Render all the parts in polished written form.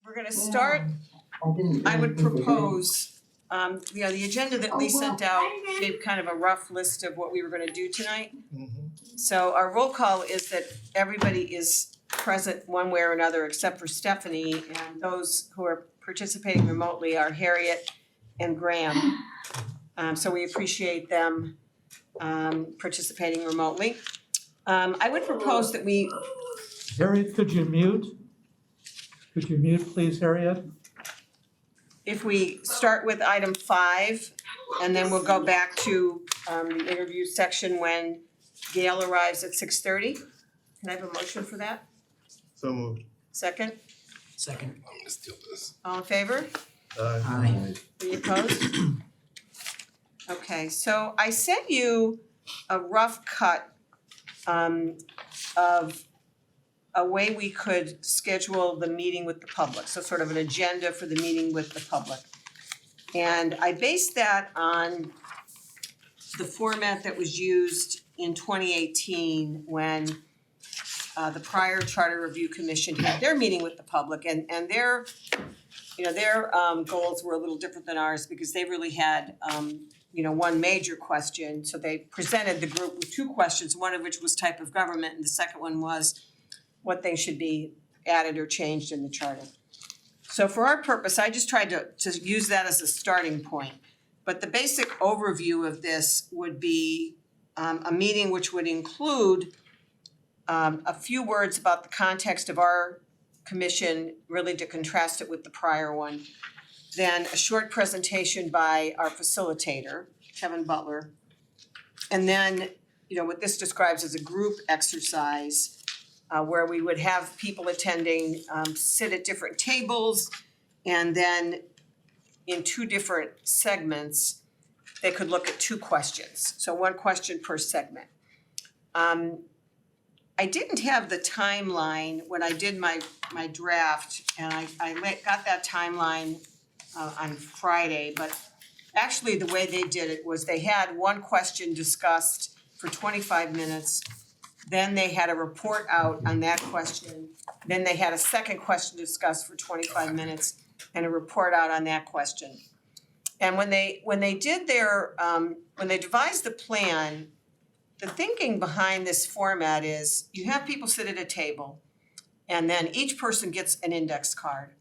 We're gonna start, I would propose, the agenda that Lee sent out gave kind of a rough list of what we were gonna do tonight. So our roll call is that everybody is present one way or another except for Stephanie, and those who are participating remotely are Harriet and Graham. So we appreciate them participating remotely. I would propose that we, Harriet, could you mute? Could you mute, please, Harriet? if we start with item 5, and then we'll go back to the interview section when Gail arrives at 6:30. Can I have a motion for that? So moved. Second? Second. I'm gonna steal this. All in favor? Aye. Any opposed? Okay, so I sent you a rough cut of a way we could schedule the meeting with the public, so sort of an agenda for the meeting with the public. And I based that on the format that was used in 2018 when the prior Charter Review Commission had their meeting with the public, and their goals were a little different than ours because they really had one major question. So they presented the group with 2 questions, one of which was type of government, and the second one was what things should be added or changed in the charter. So for our purpose, I just tried to use that as a starting point. But the basic overview of this would be a meeting which would include a few words about the context of our commission, really to contrast it with the prior one. Then a short presentation by our facilitator, Kevin Butler. And then, what this describes as a group exercise where we would have people attending sit at different tables, and then in 2 different segments, they could look at 2 questions. So 1 question per segment. I didn't have the timeline when I did my draft, and I got that timeline on Friday, but actually the way they did it was they had 1 question discussed for 25 minutes, then they had a report out on that question, then they had a second question discussed for 25 minutes and a report out on that question. And when they did their when they devised the plan, the thinking behind this format is you have people sit at a table and then each person gets an index card.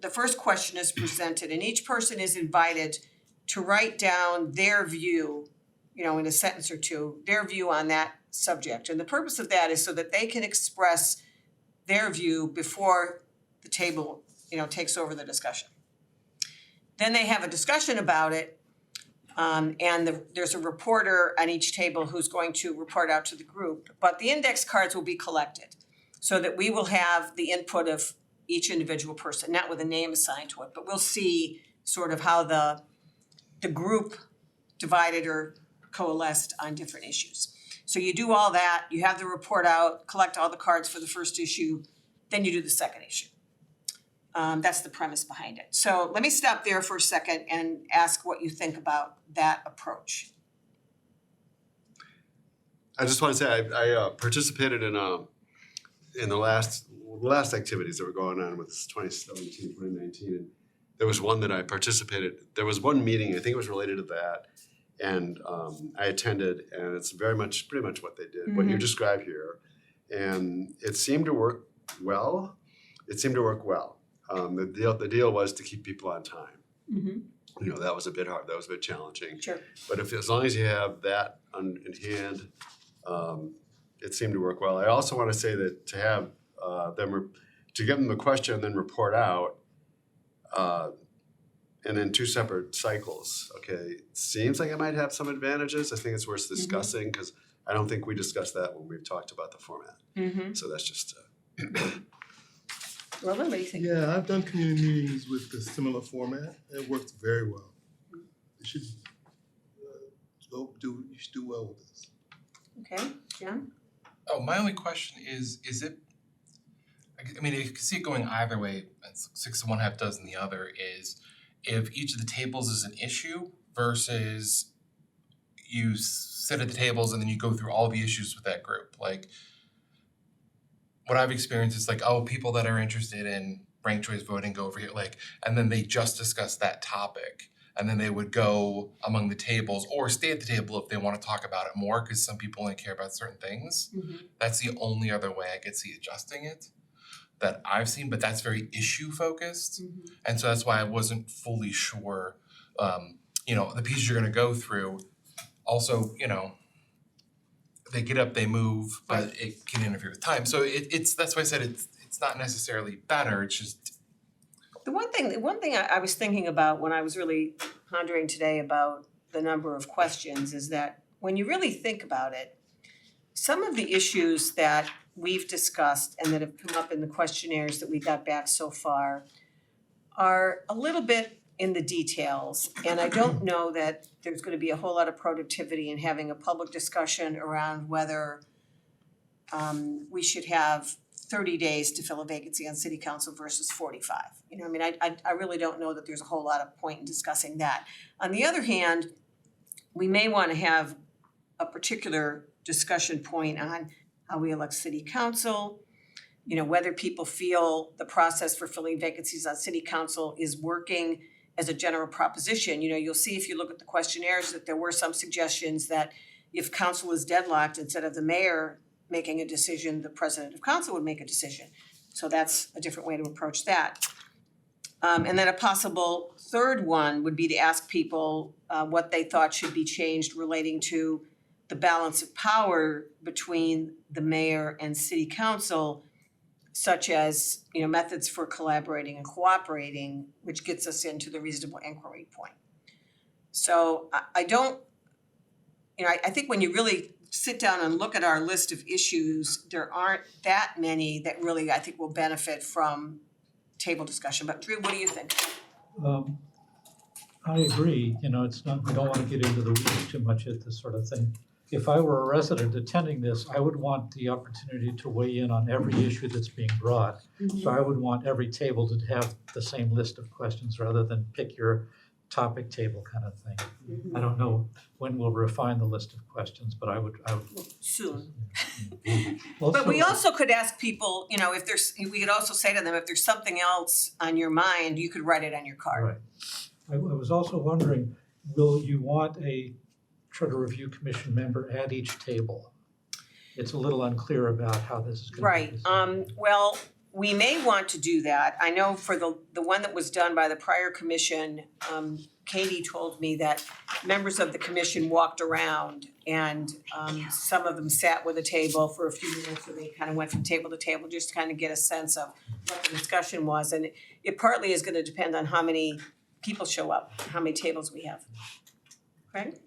The first question is presented and each person is invited to write down their view, in a sentence or 2, their view on that subject. And the purpose of that is so that they can express their view before the table, takes over the discussion. Then they have a discussion about it, and there's a reporter on each table who's going to report out to the group. But the index cards will be collected so that we will have the input of each individual person, not with a name assigned to it, but we'll see sort of how the group divided or coalesced on different issues. So you do all that, you have the report out, collect all the cards for the first issue, then you do the second issue. That's the premise behind it. So let me stop there for a second and ask what you think about that approach. I just want to say I participated in the last activities that were going on with 2017, 2019, and there was one that I participated. There was one meeting, I think it was related to that, and I attended, and it's pretty much what they did, what you describe here, and it seemed to work well. The deal was to keep people on time. That was a bit hard. That was a bit challenging. Sure. But as long as you have that in hand, it seemed to work well. I also want to say that to have to give them the question and then report out, and then 2 separate cycles. Okay, it seems like it might have some advantages. I think it's worth discussing because I don't think we discussed that when we've talked about the format. So that's just. Roland, what do you think? Yeah, I've done community meetings with a similar format. It works very well. You should do well with this. Okay, Jim? Oh, my only question is it, I mean, you can see it going either way, 6 of one, half dozen the other, is if each of the tables is an issue versus you sit at the tables and then you go through all the issues with that group. Like, what I've experienced is like, oh, people that are interested in ranked choice voting, go over here, like, and then they just discuss that topic. And then they would go among the tables or stay at the table if they wanna talk about it more, cause some people only care about certain things. That's the only other way I could see adjusting it that I've seen, but that's very issue focused. And so that's why I wasn't fully sure, the pieces you're gonna go through, also, they get up, they move, but it can interfere with time. So it's, that's why I said it's not necessarily better, it's just, The one thing I was thinking about when I was really pondering today about the number of questions is that when you really think about it, some of the issues that we've discussed and that have come up in the questionnaires that we got back so far are a little bit in the details, and I don't know that there's gonna be a whole lot of productivity in having a public discussion around whether we should have 30 days to fill a vacancy on city council versus 45. I really don't know that there's a whole lot of point in discussing that. On the other hand, we may wanna have a particular discussion point on how we elect city council, whether people feel the process for filling vacancies on city council is working as a general proposition. You'll see if you look at the questionnaires that there were some suggestions that if council is deadlocked, instead of the mayor making a decision, the president of council would make a decision. So that's a different way to approach that. And then a possible third one would be to ask people what they thought should be changed relating to the balance of power between the mayor and city council, such as, methods for collaborating and cooperating, which gets us into the reasonable inquiry point. So I think when you really sit down and look at our list of issues, there aren't that many that really I think will benefit from table discussion. But Drew, what do you think? I agree, it's not, we don't wanna get into the weeds too much at this sort of thing. If I were a resident attending this, I would want the opportunity to weigh in on every issue that's being brought. So I would want every table to have the same list of questions rather than pick your topic table kind of thing. I don't know when we'll refine the list of questions, but I would. Soon. Well, But we so- also could ask people, we could also say to them, if there's something else on your mind, you could write it on your card. Right. I was also wondering, will you want a Charter Review Commission member at each table? It's a little unclear about how this is gonna be Right, decided. well, we may want to do that. I know for the one that was done by the prior commission, Katie told me that members of the commission walked around and some of them sat with a table for a few minutes, so they kind of went from table to table just to kind of get a sense of what the discussion was. And it partly is gonna depend on how many people show up, how many tables we have. Right?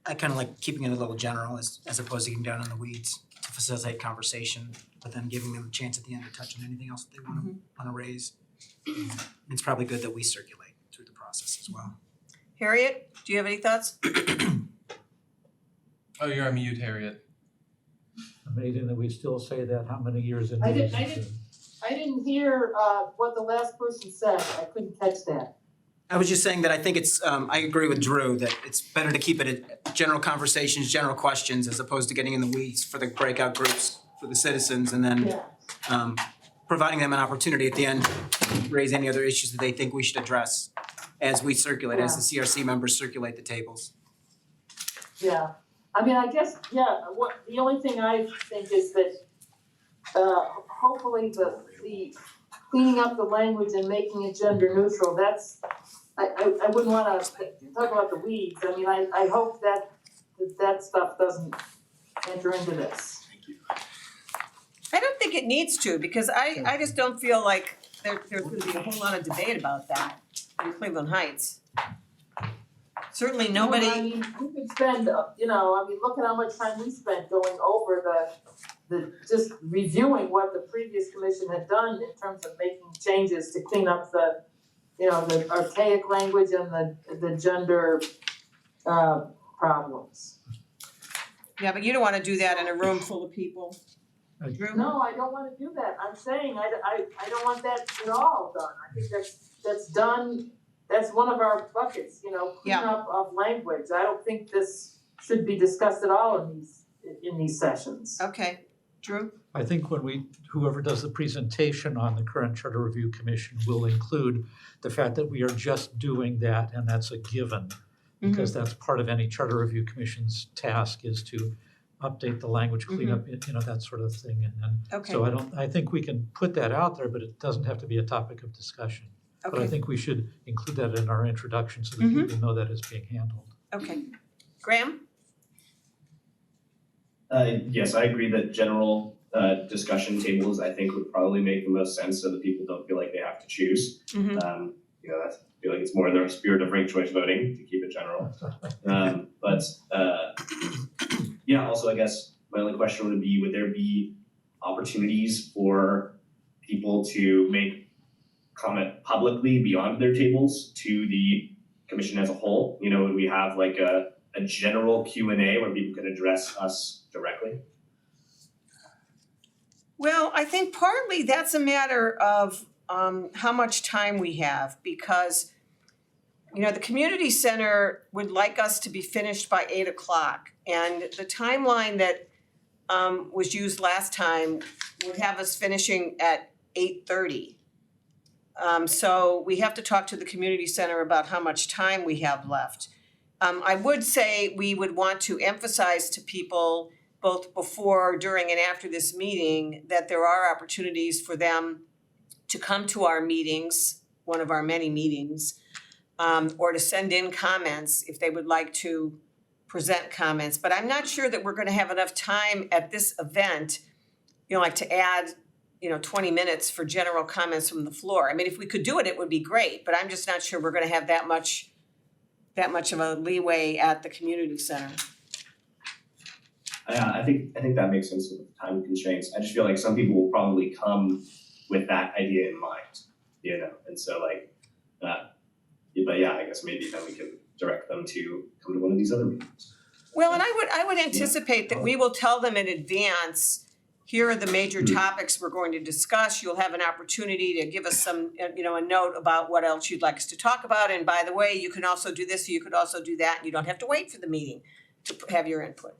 I kind of like keeping it a little general as opposed to getting down in the weeds to facilitate conversation, but then giving them a chance at the end to touch on anything else that they wanna raise. It's probably good that we circulate through the process as well. Harriet, do you have any thoughts? oh, you're on mute, Harriet. Amazing that we still say that how many years into I this. didn't hear what the last person said, I couldn't catch that. I was just saying that I think it's, I agree with Drew that it's better to keep it at general conversations, general questions, as opposed to getting in the weeds for the breakout groups for the citizens and then Yeah, providing them an opportunity at the end to raise any other issues that they think we should address as we circulate, as the CRC members circulate the tables. yeah. I mean, I guess, the only thing I think is that hopefully the cleaning up the language and making it gender neutral, that's, I wouldn't wanna talk about the weeds. I mean, I hope that stuff doesn't enter into this. I don't think it needs to, because I just don't feel like there's gonna be a whole lot of debate about that in Cleveland Heights. Certainly nobody. No, I mean, we could spend, look at how much time we spent going over the just reviewing what the previous commission had done in terms of making changes to clean up the archaic language and the gender problems. Yeah, but you don't wanna do that in a room full of people. Drew? No, I don't wanna do that. I'm saying I don't want that at all done. I think that's done, that's one of our buckets, cleanup of language. I don't think this should be discussed at all in these sessions. Okay. Drew? I think when whoever does the presentation on the current Charter Review Commission will include the fact that we are just doing that and that's a given. Because that's part of any Charter Review Commission's task is to update the language, clean up, that sort of thing. And then, Okay, so I think we can put that out there, but it doesn't have to be a topic of discussion. But I okay, think we should include that in our introduction so that people know that it's being handled. okay. Graham? Yes, I agree that general discussion tables, I think, would probably make the most sense so that people don't feel like they have to choose. Mhm. That's, I feel like it's more in the spirit of ranked choice voting to keep it general. Also, I guess my only question would there be opportunities for people to make comment publicly beyond their tables to the commission as a whole? Would we have like a general Q&A where people could address us directly? Well, I think partly that's a matter of how much time we have, because the community center would like us to be finished by 8:00, and the timeline that was used last time would have us finishing at 8:30. So we have to talk to the community center about how much time we have left. I would say we would want to emphasize to people both before, during, and after this meeting that there are opportunities for them to come to our meetings, one of our many meetings, or to send in comments if they would like to present comments. But I'm not sure that we're gonna have enough time at this event, like to add 20 minutes for general comments from the floor. I mean, if we could do it, it would be great, but I'm just not sure we're gonna have that much of a leeway at the community center. I think that makes sense with time constraints. I just feel like some people will probably come with that idea in mind, and so but yeah, I guess maybe then we can direct them to come to one of these other meetings. Well, and I would anticipate that we will tell them in advance, here are the major topics we're going to discuss. You'll have an opportunity to give us some, a note about what else you'd like us to talk about. And by the way, you can also do this, or you could also do that. And you don't have to wait for the meeting to have your input.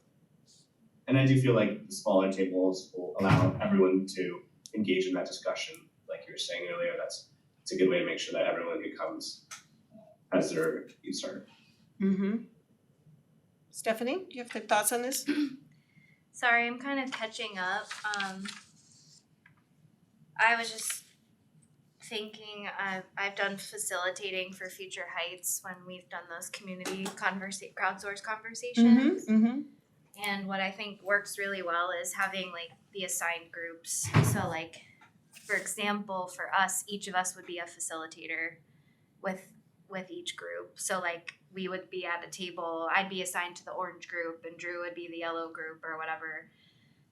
And I do feel like the smaller tables will allow everyone to engage in that discussion, like you were saying earlier. It's a good way to make sure that everyone who comes has their views heard. Mm-hmm. Stephanie, do you have good thoughts on this? Sorry, I'm kind of catching up. I was just thinking, I've done facilitating for Future Heights when we've done those community crowdsource conversations. Mm-hmm. And what I think works really well is having the assigned groups. So for example, for us, each of us would be a facilitator with each group. So we would be at a table, I'd be assigned to the orange group and Drew would be the yellow group or whatever.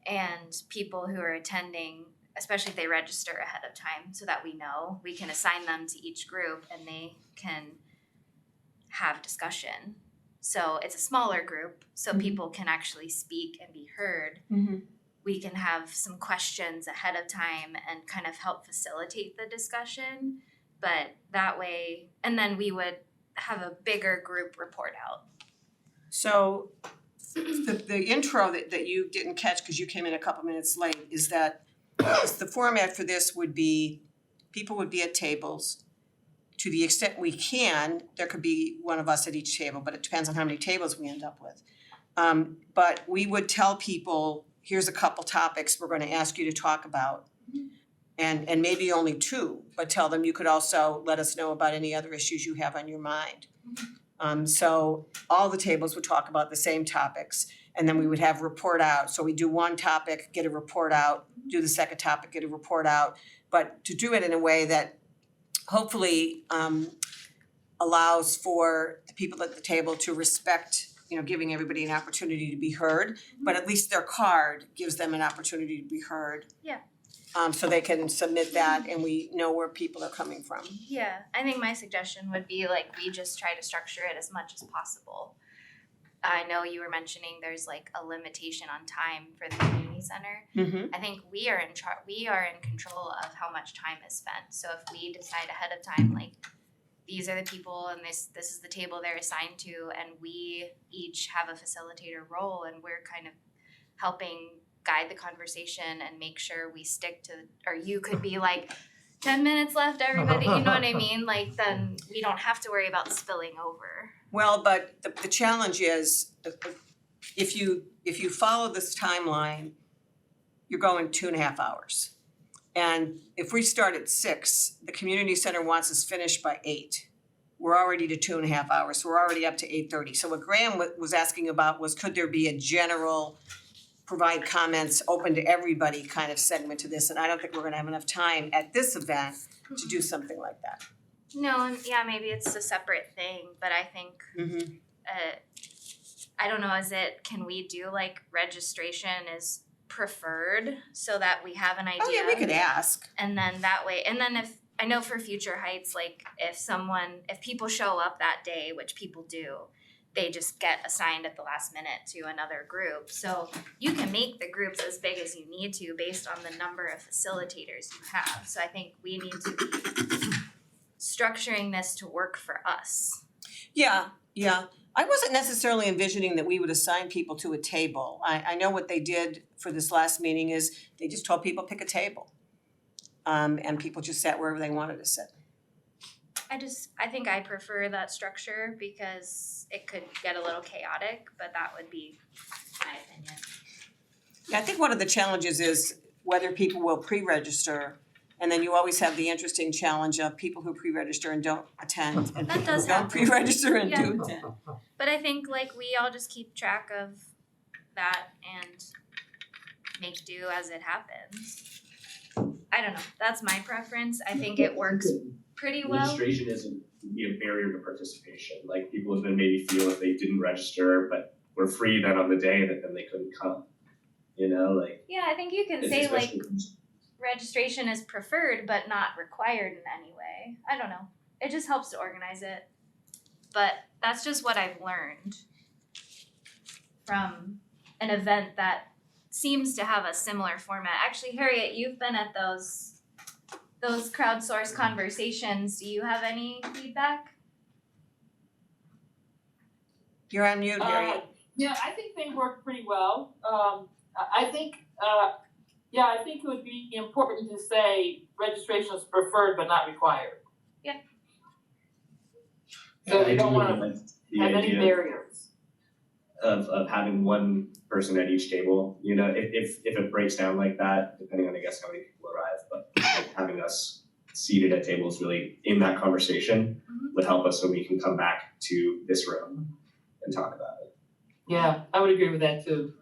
And people who are attending, especially if they register ahead of time so that we know, we can assign them to each group and they can have discussion. So it's a smaller group, so people can actually speak and be heard. Mm-hmm. We can have some questions ahead of time and kind of help facilitate the discussion. But that way, and then we would have a bigger group report out. So the intro that you didn't catch because you came in a couple minutes late is that the format for this would be, people would be at tables. To the extent we can, there could be one of us at each table, but it depends on how many tables we end up with. But we would tell people, here's a couple topics we're gonna ask you to talk about. And maybe only two, but tell them you could also let us know about any other issues you have on your mind. So all the tables would talk about the same topics, and then we would have report out. So we do one topic, get a report out, do the second topic, get a report out. But to do it in a way that hopefully allows for the people at the table to respect, giving everybody an opportunity to be heard, but at least their card gives them an opportunity to be heard. Yeah. So they can submit that and we know where people are coming from. Yeah, I think my suggestion would be we just try to structure it as much as possible. I know you were mentioning there's a limitation on time for the community center. Mm-hmm. I think we are in control of how much time is spent. So if we decide ahead of time, these are the people and this is the table they're assigned to, and we each have a facilitator role and we're kind of helping guide the conversation and make sure we stick to, or you could be like, 10 minutes left, everybody, you know what I mean? Like, then we don't have to worry about spilling over. Well, but the challenge is, if you follow this timeline, you're going 2.5 hours. And if we start at 6, the community center wants us finished by 8. We're already to 2.5 hours, so we're already up to 8:30. So what Graham was asking about was, could there be a general provide comments open to everybody kind of segment to this? And I don't think we're gonna have enough time at this event to do something like that. No, and yeah, maybe it's a separate thing, but I think Mm-hmm. I don't know, can we do like registration is preferred so that we have an idea? Oh, yeah, we could ask. And then that way, and then if, I know for Future Heights, like if people show up that day, which people do, they just get assigned at the last minute to another group. So you can make the groups as big as you need to based on the number of facilitators you have. So I think we need to be structuring this to work for us. Yeah. I wasn't necessarily envisioning that we would assign people to a table. I know what they did for this last meeting is they just told people pick a table. And people just sat wherever they wanted to sit. I think I prefer that structure because it could get a little chaotic, but that would be my opinion. Yeah, I think one of the challenges is whether people will pre-register, and then you always have the interesting challenge of people who pre-register and don't attend, and That people does who don't happen. pre-register and Yeah. do attend. But I think like we all just keep track of that and make do as it happens. I don't know, that's my preference. I think it works pretty well. Registration isn't be a barrier to participation. Like people would then maybe feel if they didn't register, but were free then on the day that then they couldn't come. You know, like Yeah, I think you can it's say like especially registration is preferred but not required in any way. I don't know. It just helps to organize it. But that's just what I've learned from an event that seems to have a similar format. Actually, Harriet, you've been at those crowdsourced conversations. Do you have any feedback? You're on mute, Harriet. Yeah, I think they work pretty well. I think it would be important to say registration is preferred but not required. So I you don't do wanna like the have any idea barriers. of having one person at each table. You know, if it breaks down like that, depending on I guess how many people arrive, but having us seated at tables really in that conversation would help us so we can come back to this room and talk about it. Yeah, I would agree with that too.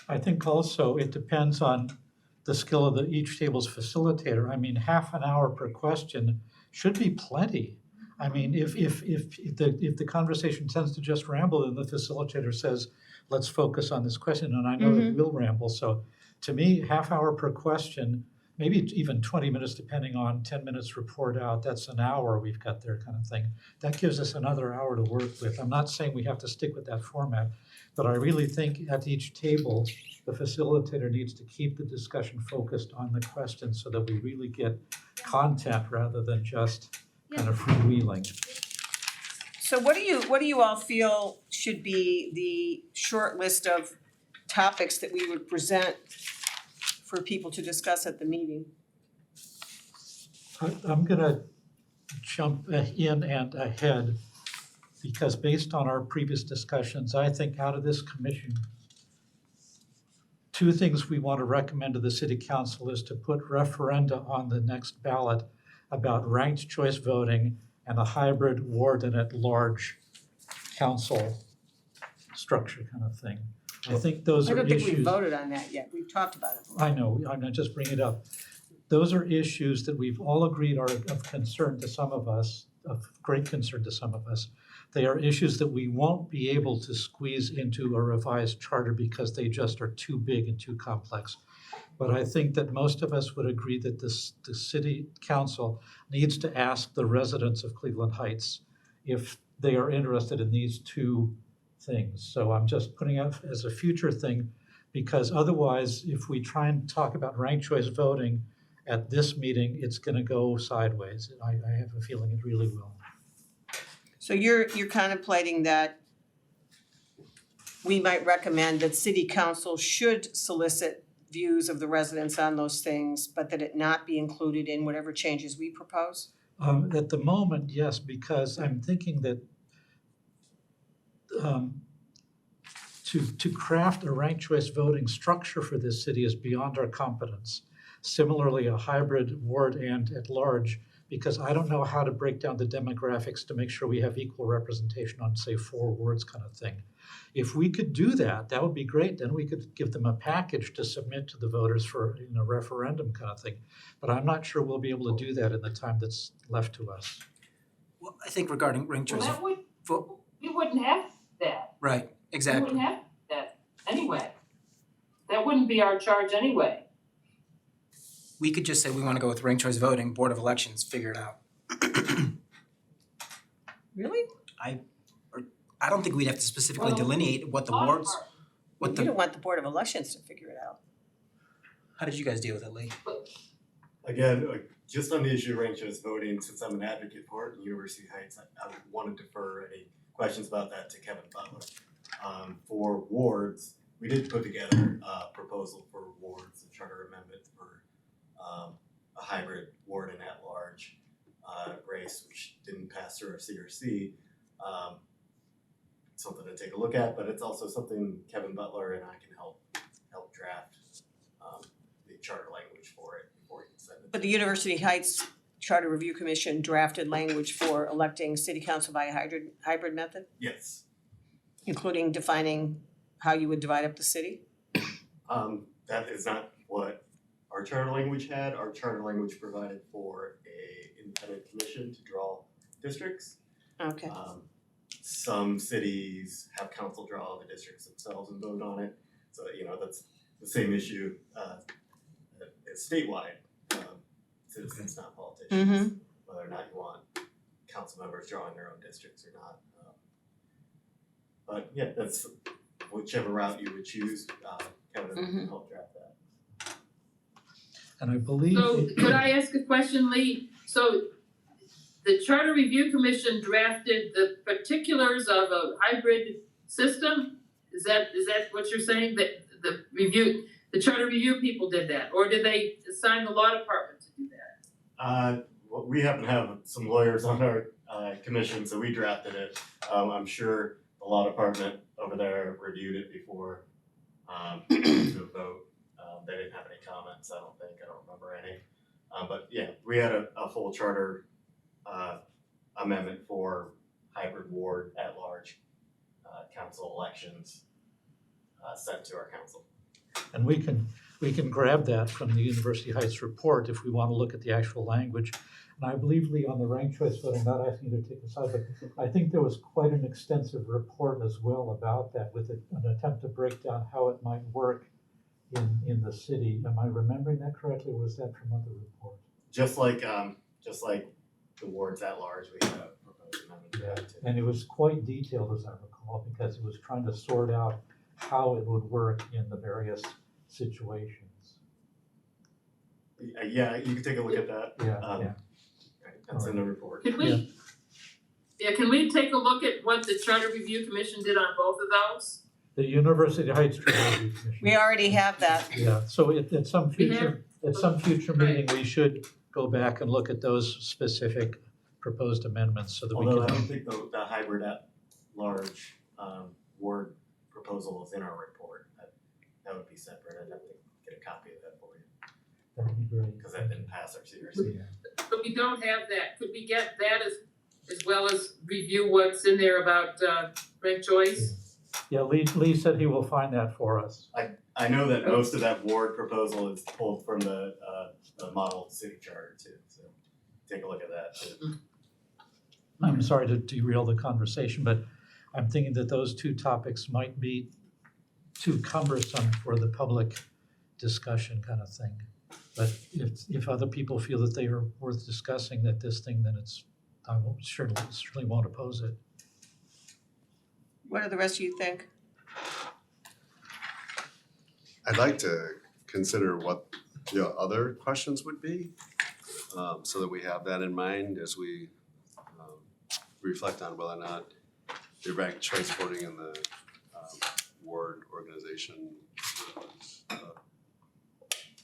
I think also it depends on the skill of each table's facilitator. I mean, half an hour per question should be plenty. I mean, if the conversation tends to just ramble, then the facilitator says, let's focus on this question, and I know it will ramble. So to me, half hour per question, maybe even 20 minutes depending on 10 minutes report out, that's an hour we've got there kind of thing. That gives us another hour to work with. I'm not saying we have to stick with that format, but I really think at each table, the facilitator needs to keep the discussion focused on the question so that we really get content rather than just kind of freewheeling. So what do you all feel should be the short list of topics that we would present for people to discuss at the meeting? I'm gonna jump in and ahead because based on our previous discussions, I think out of this commission, two things we want to recommend to the city council is to put referenda on the next ballot about ranked choice voting and a hybrid ward and at large council structure kind of thing. I think those I are don't think we issues. voted on that yet, we've talked about it. I know, I'm gonna just bring it up. Those are issues that we've all agreed are of concern to some of us, of great concern to some of us. They are issues that we won't be able to squeeze into a revised charter because they just are too big and too complex. But I think that most of us would agree that the city council needs to ask the residents of Cleveland Heights if they are interested in these two things. So I'm just putting it as a future thing because otherwise, if we try and talk about ranked choice voting at this meeting, it's gonna go sideways. I have a feeling it really will. So you're contemplating that we might recommend that city council should solicit views of the residents on those things, but that it not be included in whatever changes we propose? At the moment, yes, because I'm thinking that to craft a ranked choice voting structure for this city is beyond our competence. Similarly, a hybrid ward and at large, because I don't know how to break down the demographics to make sure we have equal representation on, say, 4 wards kind of thing. If we could do that, that would be great. Then we could give them a package to submit to the voters for, you know, referendum kind of thing. But I'm not sure we'll be able to do that in the time that's left to us. Well, I think regarding ranked Well, choice, that would, vote, you wouldn't have that. right, You exactly. wouldn't have that anyway. That wouldn't be our charge anyway. We could just say we wanna go with ranked choice voting, Board of Elections, figure it out. Really? I don't think we'd have to specifically Well, delineate what the Law wards, department. what You the, don't want the Board of Elections to figure it out. how did you guys deal with it, Lee? Again, just on the issue of ranked choice voting, since I'm an advocate for it in University Heights, I would want to defer any questions about that to Kevin Butler. For wards, we did put together a proposal for wards, a charter amendment for a hybrid ward and at-large race, which didn't pass through our CRC. Something to take a look at, but it's also something Kevin Butler and I can help draft the charter language for it before he can send it. But the University Heights Charter Review Commission drafted language for electing city council by a hybrid method, Yes. including defining how you would divide up the city? That is not what our charter language had. Our charter language provided for a independent commission to draw districts. Okay. Some cities have council draw the districts themselves and vote on it. So, you know, that's the same issue as statewide, citizens, not politicians. Whether or not you want council members drawing their own districts or not. But yeah, that's whichever route you would choose, Kevin can help draft that. And I believe. So could I ask a question, Lee? So the Charter Review Commission drafted the particulars of a hybrid system? Is that what you're saying, that the Charter Review people did that? Or did they assign the law department to do that? Well, we happen to have some lawyers on our commission, so we drafted it. I'm sure the law department over there reviewed it before to a vote. They didn't have any comments, I don't remember any. But yeah, we had a full charter amendment for hybrid ward at large council elections sent to our council. And we can grab that from the University Heights report if we want to look at the actual language. And I believe, Lee, on the ranked choice voting, not asking you to take a side, but I think there was quite an extensive report as well about that with an attempt to break down how it might work in the city. Am I remembering that correctly, or was that from other reports? Just like the wards at large, we had a proposed amendment to that too. And it was quite detailed, as I recall, because it was trying to sort out how it would work in the various situations. Yeah, you can take a look at that. Yeah. Right, that's in the report. Can we? Yeah, can we take a look at what the Charter Review Commission did on both of those? The University Heights Charter Review Commission. We already have that. Yeah, so at some We have- future meeting, we should go back and look at those specific proposed amendments so that we Although I can. don't think the hybrid at large word proposal is in our report. That would be separate. I'd have to get a copy of that for you That'd be great. because that didn't pass our CRC. But we don't have that. Could we get that as well as review what's in there about ranked choice? Yeah, Lee said he will find that for us. I know that most of that ward proposal is pulled from the model city charter too, so take a look at that too. I'm sorry to derail the conversation, but I'm thinking that those two topics might be too cumbersome for the public discussion kind of thing. But if other people feel that they are worth discussing that this thing, then I will certainly won't oppose it. What do the rest of you think? I'd like to consider what the other questions would be, so that we have that in mind as we reflect on whether or not the ranked choice voting in the ward organization was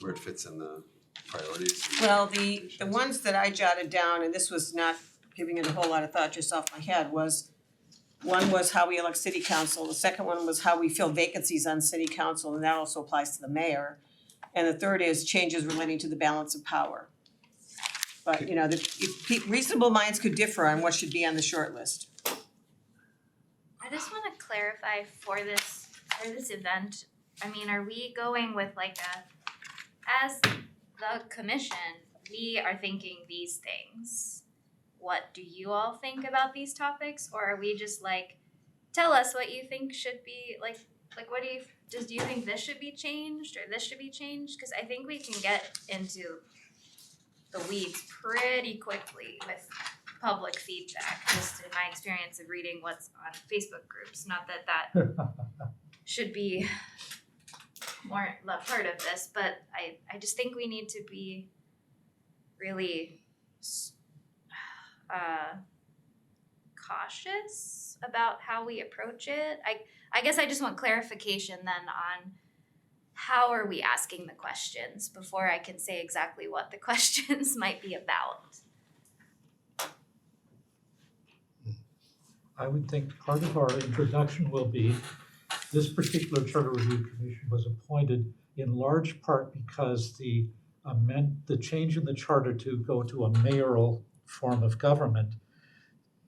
where it fits in the priorities. Well, the ones that I jotted down, and this was not giving it a whole lot of thought just off my head, one was how we elect city council, the second one was how we fill vacancies on city council, and that also applies to the mayor. And the third is changes relating to the balance of power. But, you know, reasonable minds could differ on what should be on the short list. I just wanna clarify for this event, I mean, are we going with like as the commission, we are thinking these things. What do you all think about these topics, or are we just like, tell us what you think should be, like what do you think this should be changed or this should be changed? Cause I think we can get into the weeds pretty quickly with public feedback, just in my experience of reading what's on Facebook groups, not that should be more a part of this, but I just think we need to be really cautious about how we approach it. I guess I just want clarification then on how are we asking the questions before I can say exactly what the questions might be about. I would think part of our introduction will be, this particular Charter Review Commission was appointed in large part because the change in the charter to go to a mayoral form of government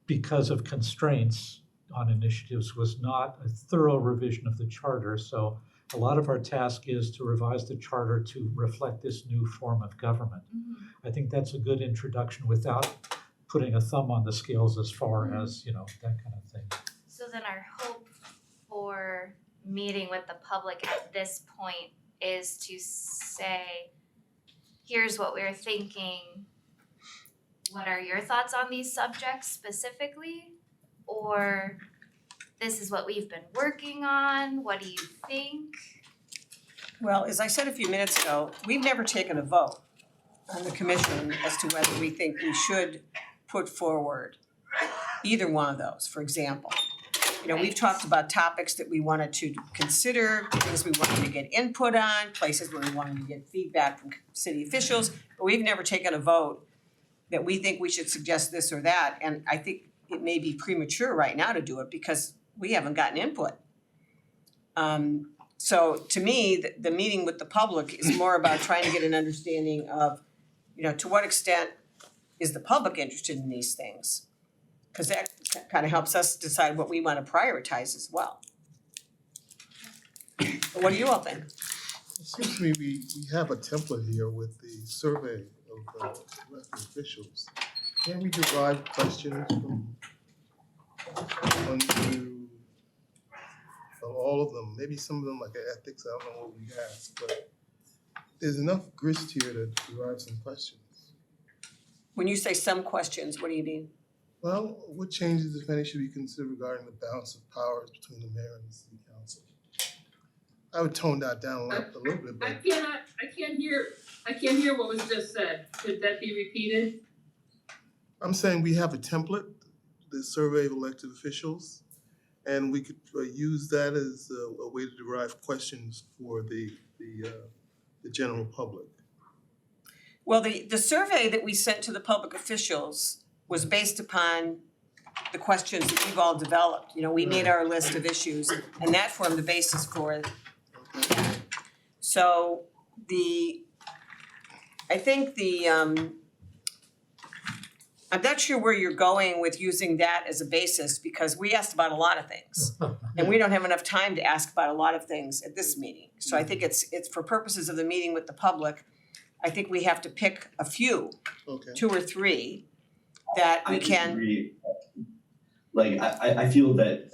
because of constraints on initiatives was not a thorough revision of the charter. So a lot of our task is to revise the charter to reflect this new form of government. I think that's a good introduction without putting a thumb on the scales as far as, you know, that kind of thing. So then our hope for meeting with the public at this point is to say, here's what we're thinking. What are your thoughts on these subjects specifically? Or this is what we've been working on, what do you think? Well, as I said a few minutes ago, we've never taken a vote on the commission as to whether we think we should put forward either one of those, for example. You know, we've talked about topics that we wanted to consider, things we wanted to get input on, places where we wanted to get feedback from city officials, but we've never taken a vote that we think we should suggest this or that, and I think it may be premature right now to do it because we haven't gotten input. So to me, the meeting with the public is more about trying to get an understanding of, you know, to what extent is the public interested in these things? Cause that kind of helps us decide what we want to prioritize as well. But what do you all think? It seems to me we have a template here with the survey of elected officials. Can we derive questions from one through all of them? Maybe some of them like ethics, I don't know what we ask, but there's enough grist here to derive some questions. When you say some questions, what do you mean? Well, what changes, if any, should be considered regarding the balance of powers between the mayor and the city council? I would tone that down a little bit, but I can't hear what was just said. Could that be repeated? I'm saying we have a template, the survey of elected officials, and we could use that as a way to derive questions for the general public. Well, the survey that we sent to the public officials was based upon the questions that we've all developed. You know, we made our list of issues and that formed the basis for it. So I think I'm not sure where you're going with using that as a basis because we asked about a lot of things. And we don't have enough time to ask about a lot of things at this meeting. So I think it's for purposes of the meeting with the public, I think we have to pick a few, Okay. 2 or 3, that we I can. disagree. Like, I feel that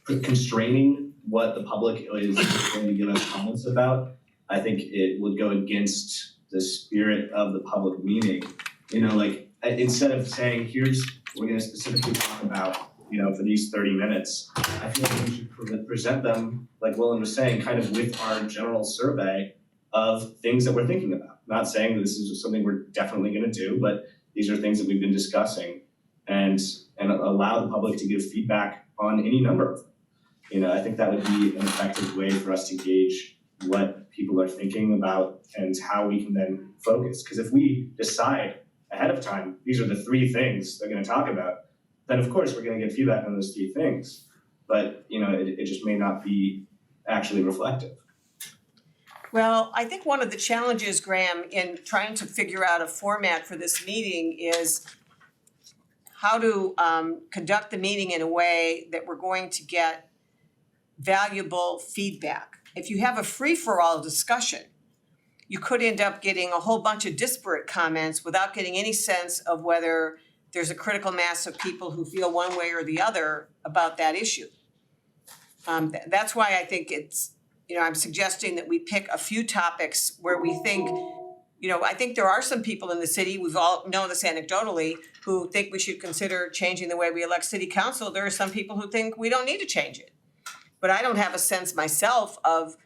constraining what the public is going to give us comments about, I think it would go against the spirit of the public meeting. You know, like, instead of saying, we're gonna specifically talk about, you know, for these 30 minutes, I feel like we should present them, like Willem was saying, kind of with our general survey of things that we're thinking about. Not saying that this is something we're definitely gonna do, but these are things that we've been discussing and allow the public to give feedback on any number of them. You know, I think that would be an effective way for us to gauge what people are thinking about and how we can then focus. Because if we decide ahead of time, these are the 3 things they're gonna talk about, then of course we're gonna get feedback on those 3 things. But, you know, it just may not be actually reflective. Well, I think one of the challenges, Graham, in trying to figure out a format for this meeting is how to conduct the meeting in a way that we're going to get valuable feedback. If you have a free-for-all discussion, you could end up getting a whole bunch of disparate comments without getting any sense of whether there's a critical mass of people who feel one way or the other about that issue. That's why I think it's, you know, I'm suggesting that we pick a few topics where we think, you know, I think there are some people in the city, we've all known this anecdotally, who think we should consider changing the way we elect city council. There are some people who think we don't need to change it. But I don't have a sense myself of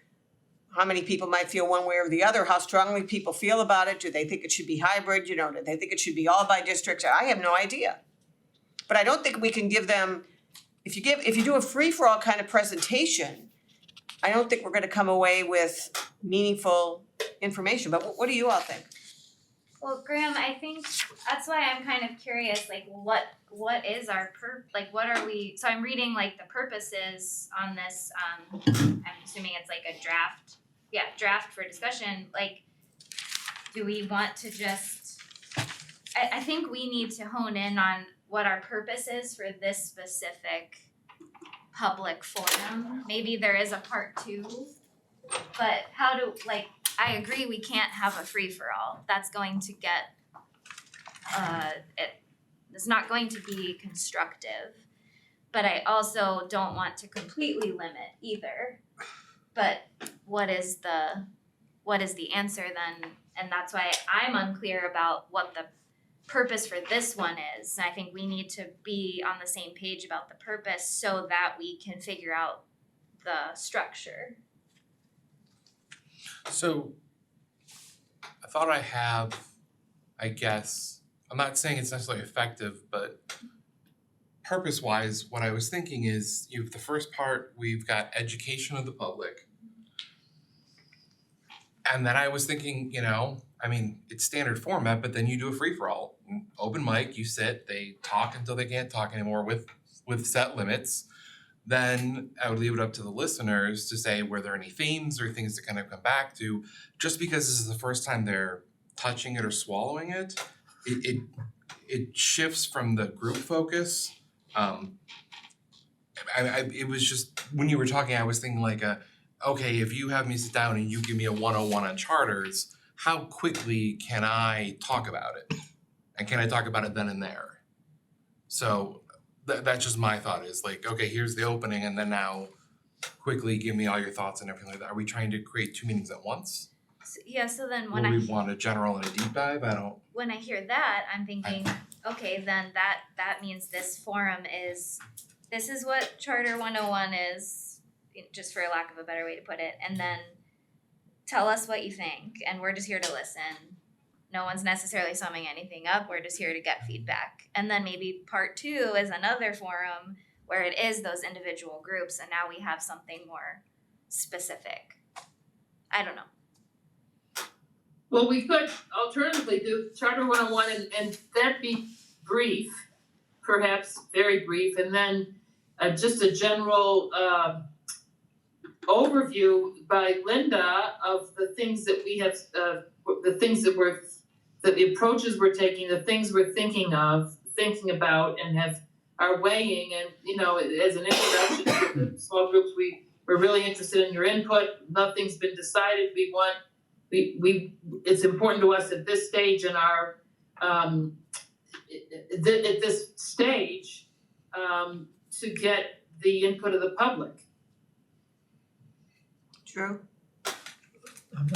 how many people might feel one way or the other, how strongly people feel about it. Do they think it should be hybrid? You know, do they think it should be all by districts? I have no idea. But I don't think we can give them, if you do a free-for-all kind of presentation, I don't think we're gonna come away with meaningful information. But what do you all think? Well, Graham, I think that's why I'm kind of curious, like what is our what are we, so I'm reading like the purposes on this, I'm assuming it's like a draft for discussion, like, do we want to just, I think we need to hone in on what our purpose is for this specific public forum. Maybe there is a part 2, but how do, like, I agree we can't have a free-for-all. That's going to get, it's not going to be constructive. But I also don't want to completely limit either. But what is the answer then? And that's why I'm unclear about what the purpose for this one is. And I think we need to be on the same page about the purpose so that we can figure out the structure. So I thought I have, I guess, I'm not saying it's necessarily effective, but purpose-wise, what I was thinking is you have the first part, we've got education of the public. And then I was thinking, you know, I mean, it's standard format, but then you do a free-for-all. Open mic, you sit, they talk until they can't talk anymore with set limits. Then I would leave it up to the listeners to say, were there any themes or things to kind of come back to? Just because this is the first time they're touching it or swallowing it, it shifts from the group focus. It was just, when you were talking, I was thinking like okay, if you have me sit down and you give me a 101 on charters, how quickly can I talk about it? And can I talk about it then and there? So that's just my thought is like, okay, here's the opening and then now quickly give me all your thoughts and everything like that. Are we trying to create 2 meetings at once? So then Or we want a general and a deep dive? when I hear that, I'm thinking, okay, then that means this forum this is what Charter 101 is, just for lack of a better way to put it, and then tell us what you think, and we're just here to listen. No one's necessarily summing anything up, we're just here to get feedback. And then maybe part 2 is another forum where it is those individual groups, and now we have something more specific. I don't know. Well, we could alternatively do Charter 101 and that be brief, perhaps very brief, and then just a general overview by Linda of the things that we have, the things that the approaches we're taking, the things we're thinking about and are weighing, and you know, as an introduction to the small groups, we're really interested in your input. Nothing's been decided. It's important to us at this stage in our at this stage to get the input of the public. True.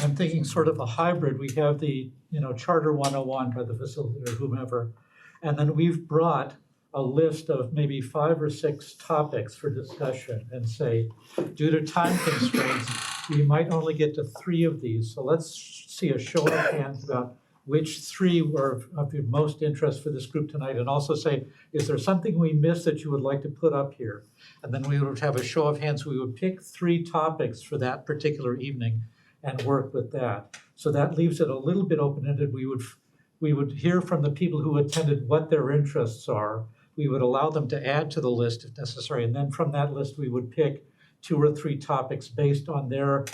I'm thinking sort of a hybrid. We have the, you know, Charter 101 by the facilitator, whomever, and then we've brought a list of maybe 5 or 6 topics for discussion and say, due to time constraints, we might only get to 3 of these. So let's see a show of hands about which 3 were of your most interest for this group tonight, and also say, is there something we missed that you would like to put up here? And then we would have a show of hands. We would pick 3 topics for that particular evening and work with that. So that leaves it a little bit open-ended. We would hear from the people who attended what their interests are. We would allow them to add to the list if necessary, and then from that list, we would pick 2 or 3 topics based on their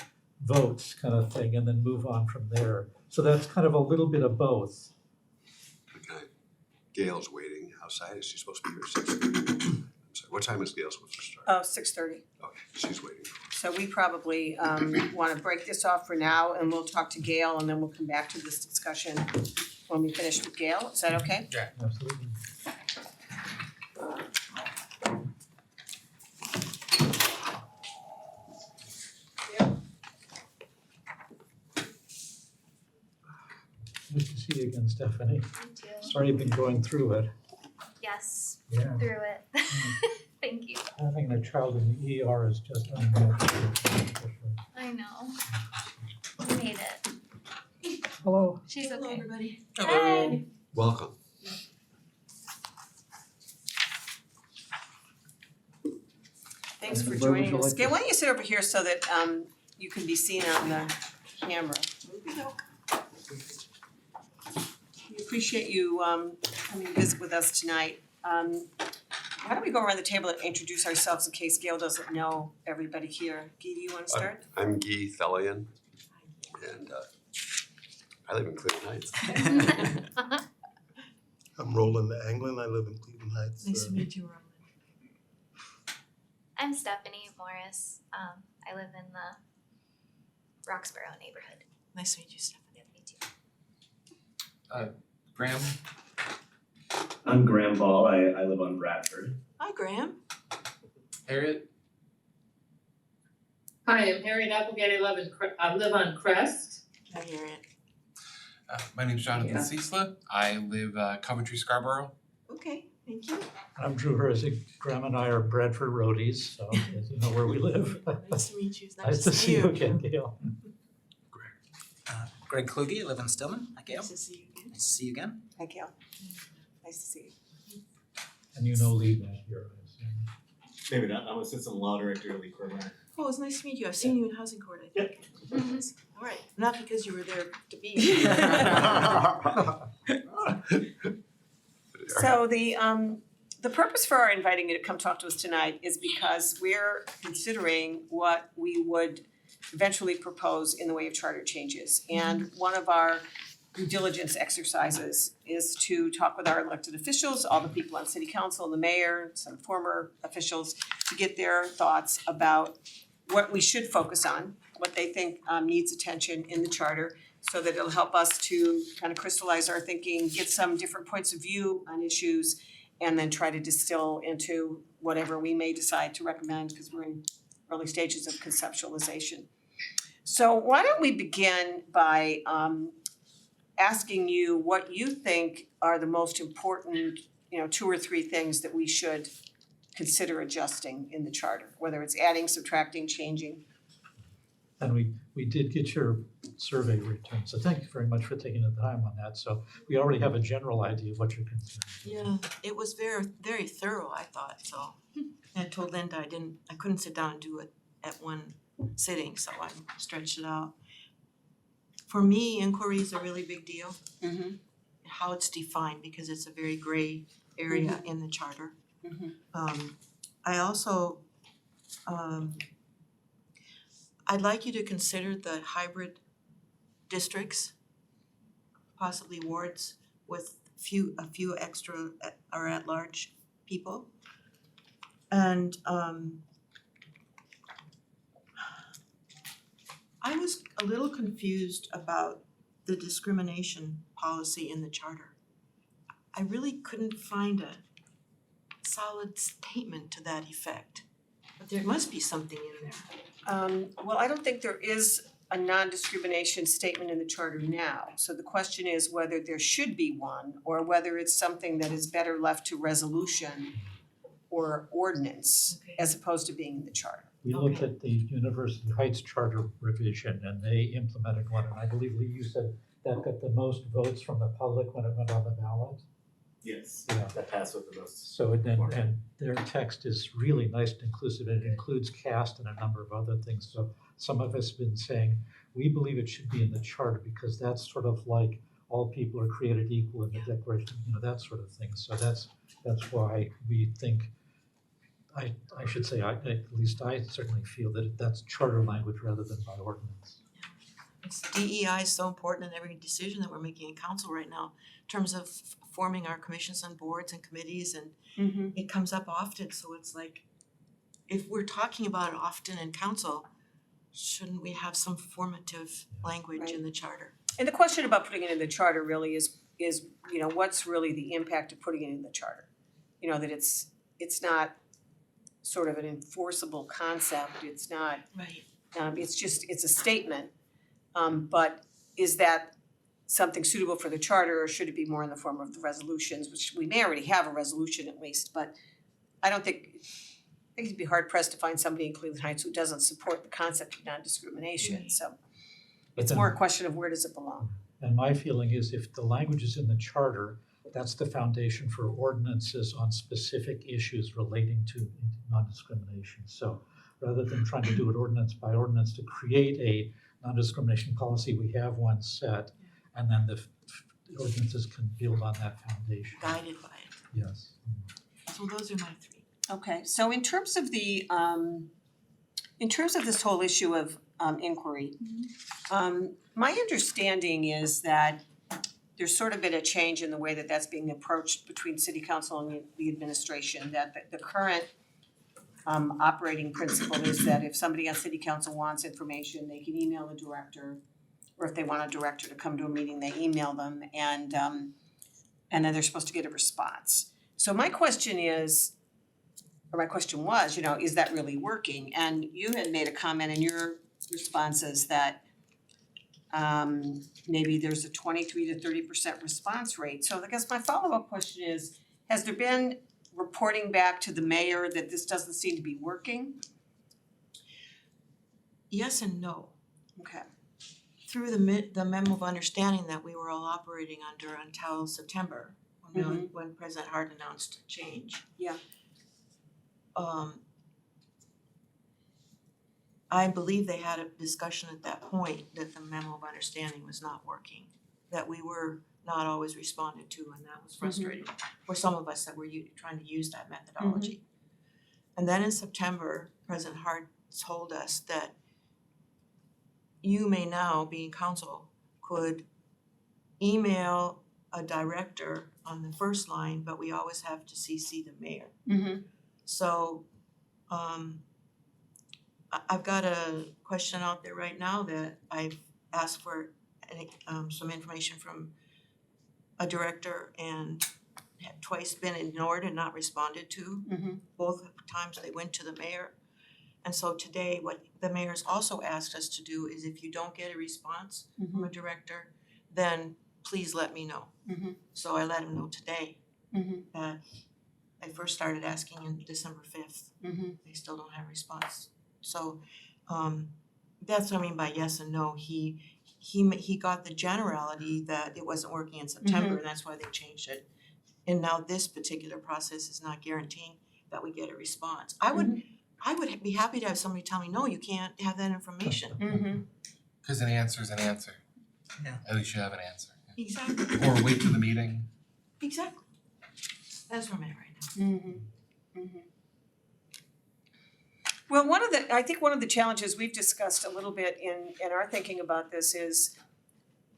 votes kind of thing, and then move on from there. So that's kind of a little bit of both. Okay. Gail's waiting outside. Is she supposed to be here 6:30? I'm sorry, what time is Gail supposed to start? 6:30. Okay, she's waiting. So we probably wanna break this off for now and we'll talk to Gail and then we'll come back to this discussion when we finish with Gail. Is that okay? Absolutely. Good to see you again, Stephanie. Me too. Sorry you've been going through it. Yes, Yeah. through it. Thank you. Having a child in the ER is just unreal. I know. We made it. Hello. She's okay. everybody. Hey. Welcome. Thanks for Where would joining you us. like Gail, to- why don't you sit over here so that you can be seen on the camera? We appreciate you coming to visit with us tonight. Why don't we go around the table and introduce ourselves in case Gail doesn't know everybody here. Guy, do you wanna start? I'm Guy Thelian, and I live in Cleveland Heights. I'm Roland Anglin, I live in Cleveland Heights. Nice to meet you, Roland. I'm Stephanie Morris. I live in the Roxborough neighborhood. Nice to meet you, Stephanie. Yeah, me too. Graham, I'm Graham Ball, I live on Bradford. Hi, Graham. Harriet, Hi, I'm Harriet Applegate, I live on Crest. Hi, Harriet. my name's Jonathan Yeah. Ciesla. I live Coventry Scarborough. Okay, thank you. I'm Drew Herzig. Graham and I are Bradford roadies, so you know where we live. Nice to meet you. It's Nice to see you again, Gail. Greg Kluge, I live in Stillman. Hi, Gail. Nice to see you again. Nice to see you again. Hi, Gail. Nice to see you. And you know Lee back here, I assume. Maybe not, I'm assistant law director at Lee Cormac. Oh, it's nice to meet you. I've seen you in housing court, I think. Mhm. All right, not because you were there to be. So the purpose for our inviting you to come talk to us tonight is because we're considering what we would eventually propose in the way of charter changes. And one of our due diligence exercises is to talk with our elected officials, all the people on city council, the mayor, some former officials, to get their thoughts about what we should focus on, what they think needs attention in the charter, so that it'll help us to kind of crystallize our thinking, get some different points of view on issues, and then try to distill into whatever we may decide to recommend, because we're in early stages of conceptualization. So why don't we begin by asking you what you think are the most important, 2 or 3 things that we should consider adjusting in the charter, whether it's adding, subtracting, changing. And we did get your survey return, so thank you very much for taking the time on that. So we already have a general idea of what you're concerned. Yeah, it was very, very thorough, I thought, so. And I told Linda I couldn't sit down and do it at one sitting, so I stretched it out. For me, inquiry is a really big deal, Mm-hmm. how it's defined, because it's a very gray area in the charter. Mhm. I also, I'd like you to consider the hybrid districts, possibly wards with a few extra or at-large people. And I was a little confused about the discrimination policy in the charter. I really couldn't find a solid statement to that effect, but there must be something in there. Well, I don't think there is a non-discrimination statement in the charter now. So the question is whether there should be one, or whether it's something that is better left to resolution or ordinance Okay. as opposed to being in the charter. We looked at the University Heights Charter revision and they implemented one, and I believe Lee, you said that got the most votes from the public when it went on the ballot. Yes, Yeah. that passed with the most. So and their text is really nice and inclusive, and it includes caste and a number of other things. So some of us have been saying, we believe it should be in the charter because that's sort of like all people are created equal in the Declaration, that sort of thing. So that's why we think, I should say, at least I certainly feel that that's charter language rather than by ordinance. DEI is so important in every decision that we're making in council right now, in terms of forming our commissions and boards and committees, and it comes up often, so it's like, if we're talking about it often in council, shouldn't we have some formative language in the charter? And the question about putting it in the charter really is, what's really the impact of putting it in the charter? That it's not sort of an enforceable concept, it's not, Right. it's a statement. But is that something suitable for the charter, or should it be more in the form of the resolutions, which we may already have a resolution at least, but I think it'd be hard pressed to find somebody in Cleveland Heights who doesn't support the concept of non-discrimination, so But it's then- more a question of where does it belong? And my feeling is if the language is in the charter, that's the foundation for ordinances on specific issues relating to non-discrimination. So rather than trying to do it ordinance by ordinance to create a non-discrimination policy, we have one set, and then the ordinances can build on that foundation. Guided by it. Yes. So those are my three. Okay, so in terms of this whole issue of inquiry, my understanding is that there's sort of been a change in the way that that's being approached between city council and the administration, that the current operating principle is that if somebody on city council wants information, they can email the director, or if they want a director to come to a meeting, they email them, and then they're supposed to get a response. So my question was, is that really working? And you had made a comment in your responses that maybe there's a 23 to 30% response rate. So I guess my follow-up question is, has there been reporting back to the mayor that this doesn't seem to be working? Yes and no. Okay. Through the memo of understanding that we were all operating under until September, when President Hart announced change. Yeah. I believe they had a discussion at that point that the memo of understanding was not working, that we were not always responded to, and that was frustrating for some of us that were trying to use that methodology. And then in September, President Hart told us that you may now, being council, could email a director on the first line, but we always have to CC the mayor. So I've got a question out there right now that I've asked for some information from a director and had twice been ignored and not responded to. Both times they went to the mayor. And so today, what the mayor's also asked us to do is if you don't get a response from a director, then please let me know. So I let him know today that I first started asking in December 5th. They still don't have a response. So that's what I mean by yes and no. He got the generality that it wasn't working in September, and that's why they changed it. And now this particular process is not guaranteeing that we get a response. I would be happy to have somebody tell me, no, you can't have that information. Cause an answer is an answer. Yeah. At least you have an answer. Exactly, Or wait till the meeting. exactly. That's where I'm at right now. Well, I think one of the challenges we've discussed a little bit in our thinking about this is,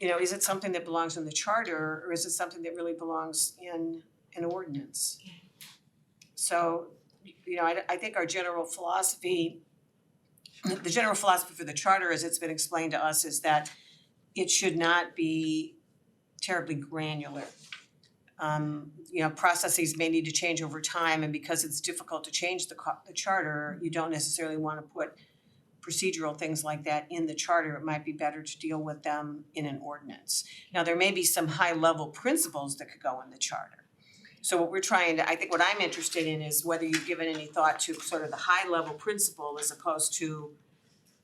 is it something that belongs in the charter, or is it something that really belongs in an ordinance? So, I think our general philosophy, the general philosophy for the charter as it's been explained to us is that it should not be terribly granular. Processes may need to change over time, and because it's difficult to change the charter, you don't necessarily want to put procedural things like that in the charter. It might be better to deal with them in an ordinance. Now, there may be some high-level principles that could go in the charter. So what I'm interested in is whether you've given any thought to sort of the high-level principle as opposed to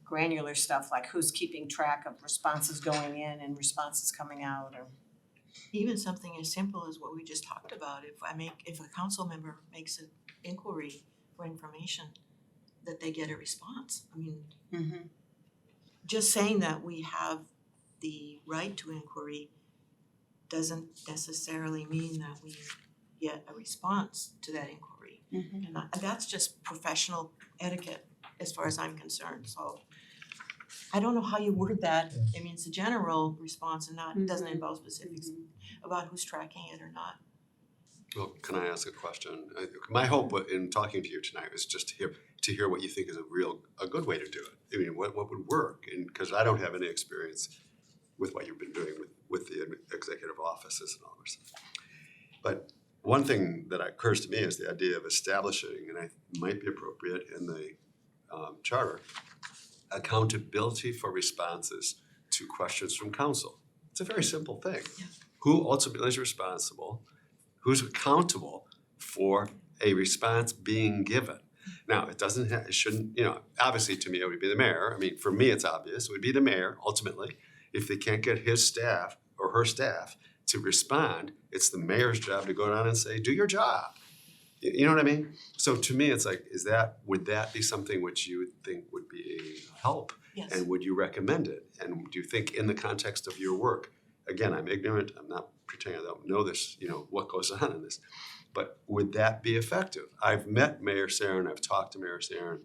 granular stuff like who's keeping track of responses going in and responses coming out, or even something as simple as what we just talked about, if a council member makes an inquiry for information, that they get a response. I mean, just saying that we have the right to inquiry doesn't necessarily mean that we get a response to that inquiry. And that's just professional etiquette as far as I'm concerned, so I don't know how you word that. I mean, it's a general response and not, it doesn't involve specifics about who's tracking it or not. Well, can I ask a question? My hope in talking to you tonight was just to hear what you think is a good way to do it. I mean, what would work? And because I don't have any experience with what you've been doing with the executive offices and all this. But one thing that occurs to me is the idea of establishing, and it might be appropriate in the charter, accountability for responses to questions from council. It's a very simple thing. Yeah. Who ultimately is responsible? Who's accountable for a response being given? Now, it shouldn't, obviously to me, it would be the mayor. I mean, for me, it's obvious. It would be the mayor, ultimately. If they can't get his staff or her staff to respond, it's the mayor's job to go down and say, do your job. You know what I mean? So to me, it's like, would that be something which you would think would be a help? Yes. And would you recommend it? And do you think in the context of your work, again, I'm ignorant, I'm not pretending I don't know this, what goes on in this, but would that be effective? I've met Mayor Sarin, I've talked to Mayor Sarin.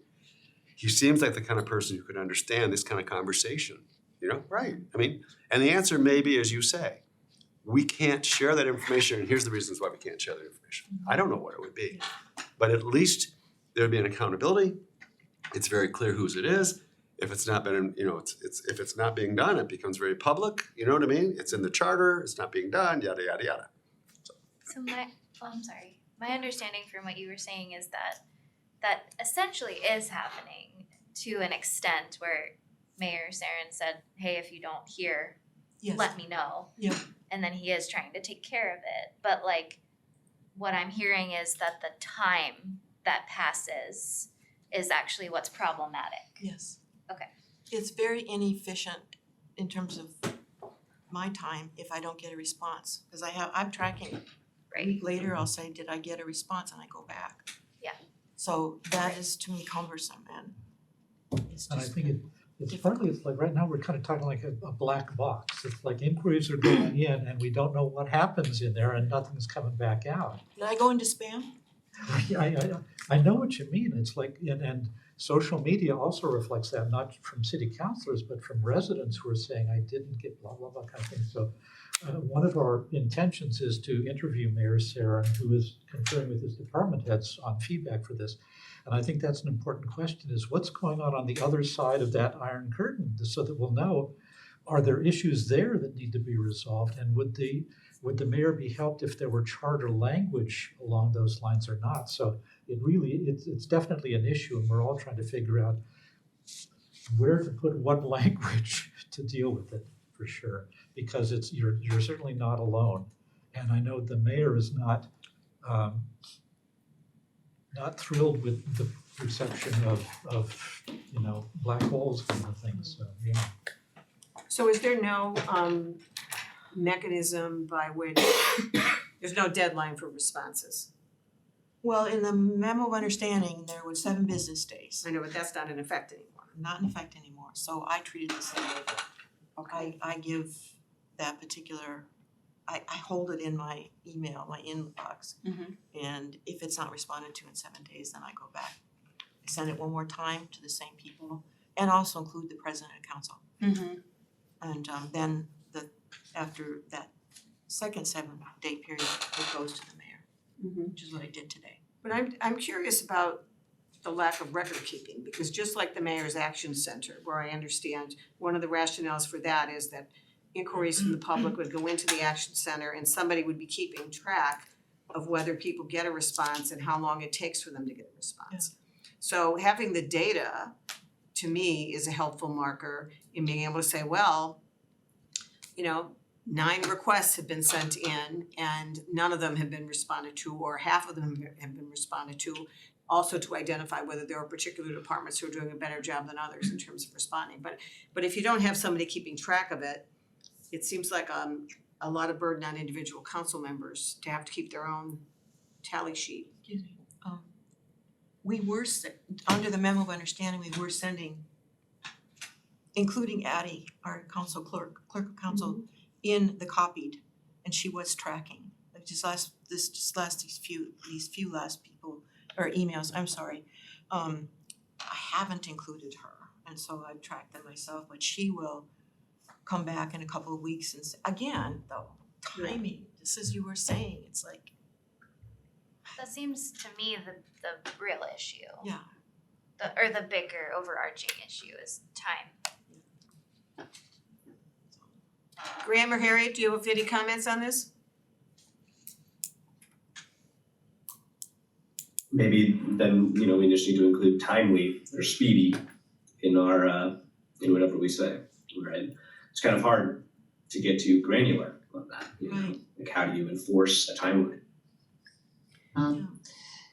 He seems like the kind of person who could understand this kind of conversation, right? I mean, and the answer may be, as you say, we can't share that information, and here's the reasons why we can't share that information. I don't know what it would be, but at least there'd be an accountability. It's very clear whose it is. If it's not been, if it's not being done, it becomes very public. You know what I mean? It's in the charter. It's not being done. Yada yada yada. So my understanding from what you were saying is that essentially is happening to an extent where Mayor Sarin said, hey, if you don't hear, Yes. let me know. Yeah. And then he is trying to take care of it. But what I'm hearing is that the time that passes is actually what's problematic. Yes. Okay. It's very inefficient in terms of my time if I don't get a response, because I'm tracking it. Right. A week later, I'll say, did I get a response, and I go back. Yeah. So that is to me cumbersome, and it's And I just, think it's partly, it's like right now, we're kind of talking like a black box. It's like inquiries are going in and we don't know what happens in there and nothing's coming back out. did I go into spam? I know what you mean. It's like, and social media also reflects that, not from city councilors, but from residents who are saying, I didn't get blah, blah, blah kind of thing. So one of our intentions is to interview Mayor Sarin, who is conferring with his department heads on feedback for this. And I think that's an important question, is what's going on the other side of that iron curtain, so that we'll know, are there issues there that need to be resolved? And would the mayor be helped if there were charter language along those lines or not? So it's definitely an issue, and we're all trying to figure out where to put what language to deal with it, for sure. Because you're certainly not alone. And I know the mayor is not thrilled with the perception of black holes kind of things, so, yeah. So is there no mechanism by which, there's no deadline for responses? Well, in the memo of understanding, there was 7 business days. I know, but that's not in effect anymore. Not in effect anymore, so I treat it the same way. I give that particular, I hold it in my email, my inbox. And if it's not responded to in 7 days, then I go back. I send it one more time to the same people, and also include the president of council. And then after that second 7-day period, it goes to the mayor, which is what I did today. But I'm curious about the lack of record keeping, because just like the Mayor's Action Center, where I understand one of the rationales for that is that inquiries from the public would go into the Action Center and somebody would be keeping track of whether people get a response and how long it takes for them to get a response. So having the data, to me, is a helpful marker in being able to say, well, 9 requests have been sent in and none of them have been responded to, or half of them have been responded to. Also to identify whether there are particular departments who are doing a better job than others in terms of responding. But if you don't have somebody keeping track of it, it seems like a a lot of burden on individual council members to have to keep their own tally sheet. Excuse me, we were under the memo of understanding, we were sending, including Addie, our council clerk of council, in the copied, and she was tracking. Like these few last people, or emails, I'm sorry. I haven't included her, and so I've tracked them myself, but she will come back in a couple of weeks and say, again, though, timing, just as you were saying, it's like, That seems to me the real issue. yeah. The bigger overarching issue is time. Graham or Harriet, do you have any comments on this? Maybe then, we just need to include timely or speedy in our, in whatever we say, right? It's kind of hard to get too granular on that, Right. Like how do you enforce a timeline?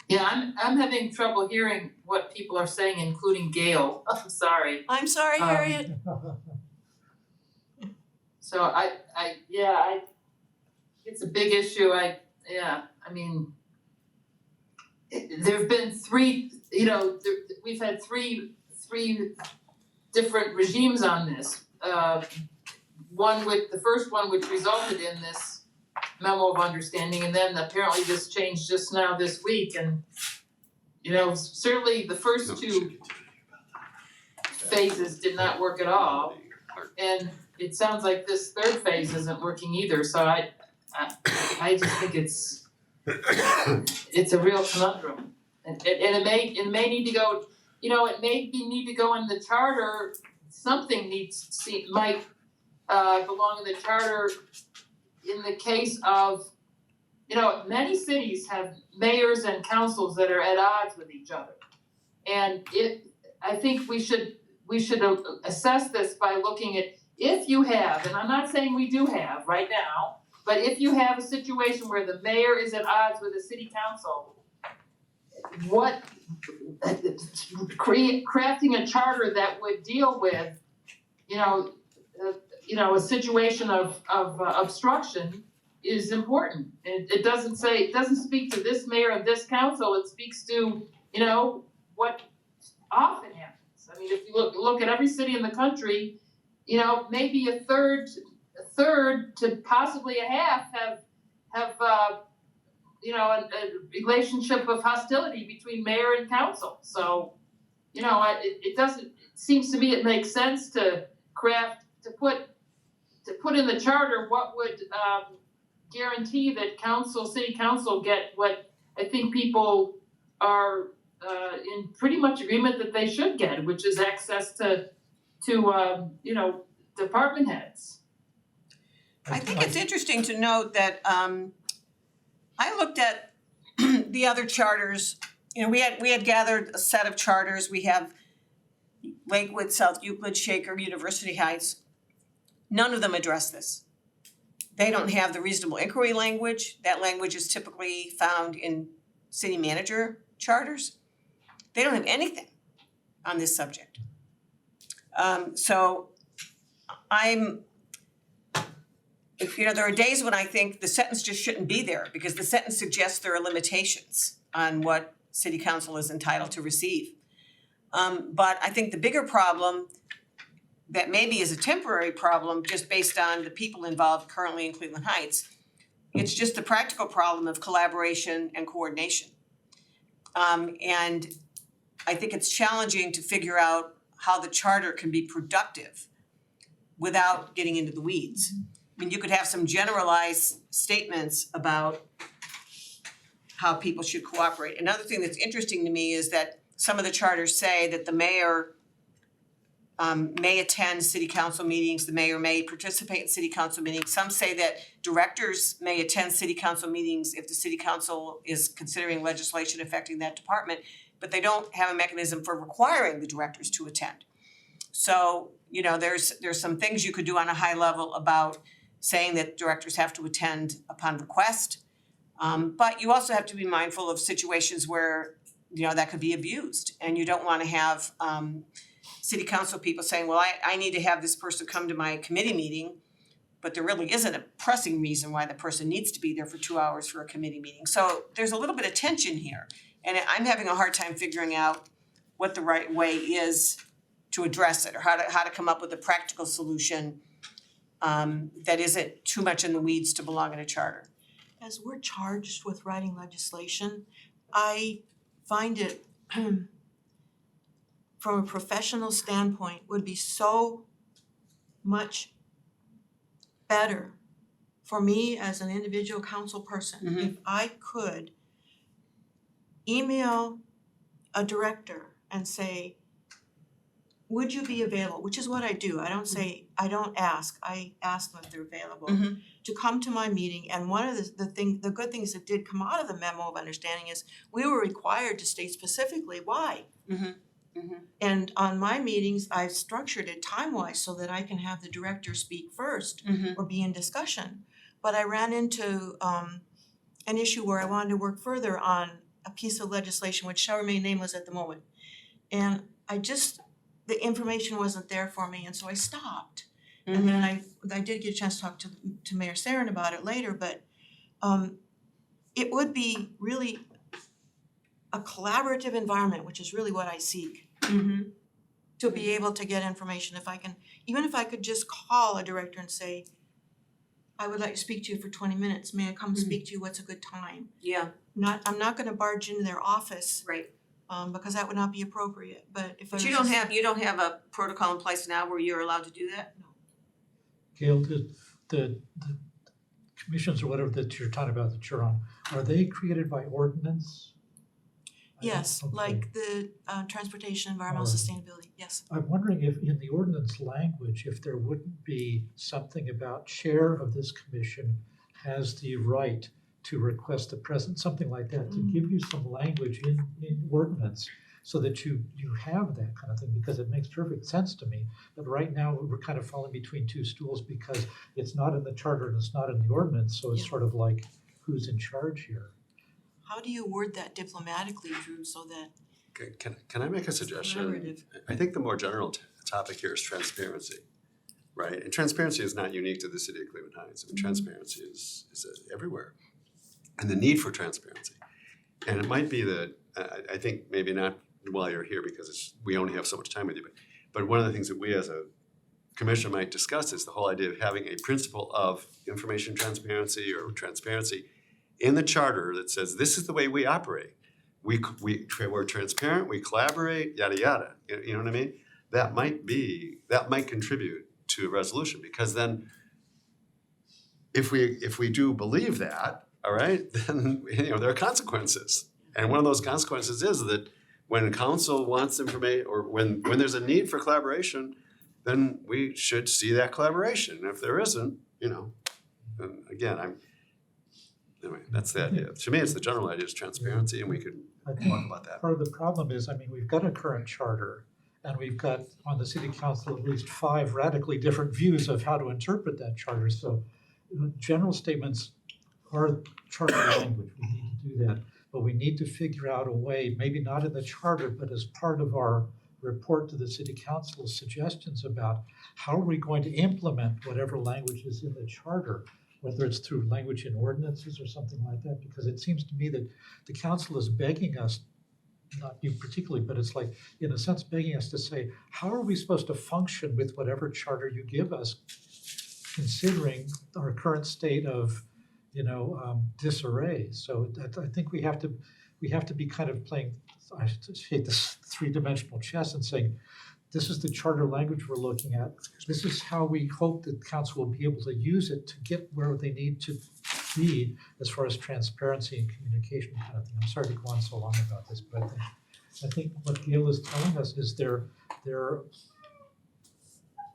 Yeah, I'm having trouble hearing what people are saying, including Gail. I'm sorry. I'm sorry, Harriet. So it's a big issue. There've been we've had three different regimes on this. The first one which resulted in this memo of understanding, and then apparently this changed just now this week, and certainly the first two phases did not work at all, and it sounds like this third phase isn't working either, so I just think it's a real conundrum. And it may need to go, need to go in the charter, something might belong in the charter in the case of, many cities have mayors and councils that are at odds with each other. And I think we should assess this by looking at, if you have, and I'm not saying we do have right now, but if you have a situation where the mayor is at odds with the city council, crafting a charter that would deal with, a situation of obstruction is important. It doesn't speak to this mayor and this council, it speaks to, what often happens. I mean, if you look at every city in the country, maybe a third to possibly a half have a relationship of hostility between mayor and council. So, it seems to me it makes sense to put in the charter what would guarantee that city council get what I think people are in pretty much agreement that they should get, which is access to department heads. I think it's interesting to note that I looked at the other charters. We had gathered a set of charters. We have Lakewood, South Euclid, Shaker, University Heights. None of them address this. They don't have the reasonable inquiry language. That language is typically found in city manager charters. They don't have anything on this subject. There are days when I think the sentence just shouldn't be there, because the sentence suggests there are limitations on what city council is entitled to receive. But I think the bigger problem, that maybe is a temporary problem just based on the people involved currently in Cleveland Heights, it's just the practical problem of collaboration and coordination. And I think it's challenging to figure out how the charter can be productive without getting into the weeds. I mean, you could have some generalized statements about how people should cooperate. Another thing that's interesting to me is that some of the charters say that the mayor may attend city council meetings, the mayor may participate in city council meetings. Some say that directors may attend city council meetings if the city council is considering legislation affecting that department, but they don't have a mechanism for requiring the directors to attend. So, there's some things you could do on a high level about saying that directors have to attend upon request. But you also have to be mindful of situations where, that could be abused, and you don't wanna have city council people saying, well, I need to have this person come to my committee meeting, but there really isn't a pressing reason why the person needs to be there for 2 hours for a committee meeting. So there's a little bit of tension here. And I'm having a hard time figuring out what the right way is to address it, or how to come up with a practical solution that isn't too much in the weeds to belong in a charter. As we're charged with writing legislation, I find it from a professional standpoint would be so much better for me as an individual council person if I could email a director and say, would you be available, which is what I do, I don't say, I don't ask, I ask them if they're available, to come to my meeting. And one of the good things that did come out of the memo of understanding is we were required to state specifically why. And on my meetings, I've structured it time-wise so that I can have the director speak first or be in discussion. But I ran into an issue where I wanted to work further on a piece of legislation which shall remain nameless at the moment. And the information wasn't there for me, and so I stopped. And then I did get a chance to talk to Mayor Sarin about it later, but it would be really a collaborative environment, which is really what I seek. To be able to get information, even if I could just call a director and say, I would like to speak to you for 20 minutes, may I come speak to you, what's a good time? Yeah, I'm not gonna barge into their office, right. Because that would not be appropriate, but if I But was you don't have a protocol in place now where you're allowed to do that? Gail, the commissions or whatever that you're talking about that you're on, are they created by ordinance? Yes, Okay. like the transportation, environmental Alright. sustainability, yes. I'm wondering if in the ordinance language, if there wouldn't be something about chair of this commission has the right to request the present, something like that, to give you some language in ordinance so that you have that kind of thing, because it makes perfect sense to me. But right now, we're kind of falling between two stools because it's not in the charter and it's not in the ordinance, so it's sort of like, who's in charge here? How do you word that diplomatically, Drew, so that Okay, can I make a suggestion? collaborative? I think the more general topic here is transparency, right? And transparency is not unique to the city of Cleveland Heights. I mean, transparency is everywhere. And the need for transparency. And it might be that, I think maybe not while you're here because we only have so much time with you, but one of the things that we as a commission might discuss is the whole idea of having a principle of information transparency or transparency in the charter that says this is the way we operate. We're transparent, we collaborate, yada yada. You know what I mean? That might contribute to a resolution, because then if we do believe that, all right, then there are consequences. And one of those consequences is that when council wants information, or when there's a need for collaboration, then we should see that collaboration. And if there isn't, then again, anyway, that's the idea. To me, it's the general idea is transparency, and we could I think talk about that. part of the problem is, we've got a current charter, and we've got on the city council at least 5 radically different views of how to interpret that charter. So general statements are charter language, we need to do that. But we need to figure out a way, maybe not in the charter, but as part of our report to the city council, suggestions about how are we going to implement whatever language is in the charter, whether it's through language in ordinances or something like that, because it seems to me that the council is begging us, not you particularly, but it's like, in a sense, begging us to say, how are we supposed to function with whatever charter you give us, considering our current state of, disarray. So I think we have to be kind of playing, I hate this 3-dimensional chess and saying, this is the charter language we're looking at. This is how we hope that council will be able to use it to get where they need to be as far as transparency and communication kind of thing. I'm sorry to go on so long about this, but I think what Gail is telling us is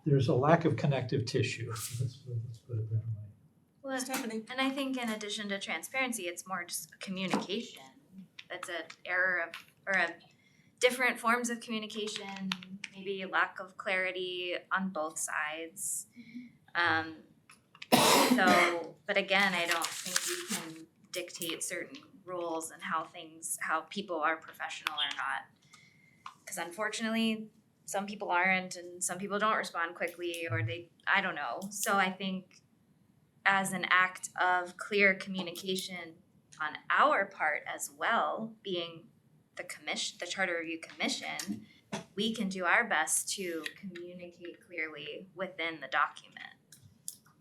there's a lack of connective tissue. Let's put it that way. Well, Stephanie? and I think in addition to transparency, it's more just communication. That's an error of, or a different forms of communication, maybe a lack of clarity on both sides. But again, I don't think we can dictate certain rules and how people are professional or not. Because unfortunately, some people aren't, and some people don't respond quickly, or I don't know. So I think as an act of clear communication on our part as well, being the commission, the Charter Review Commission, we can do our best to communicate clearly within the document.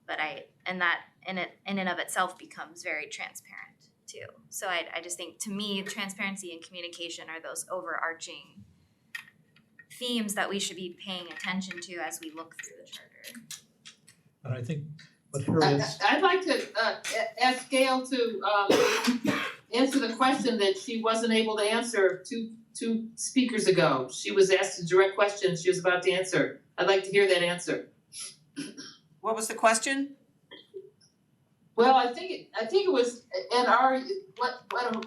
But that in and of itself becomes very transparent too. So I just think, to me, transparency and communication are those overarching themes that we should be paying attention to as we look through the charter. And I think what Harriet's, I'd like to ask Gail to answer the question that she wasn't able to answer two speakers ago. She was asked a direct question she was about to answer. I'd like to hear that answer. What was the question? Well, I think it was, and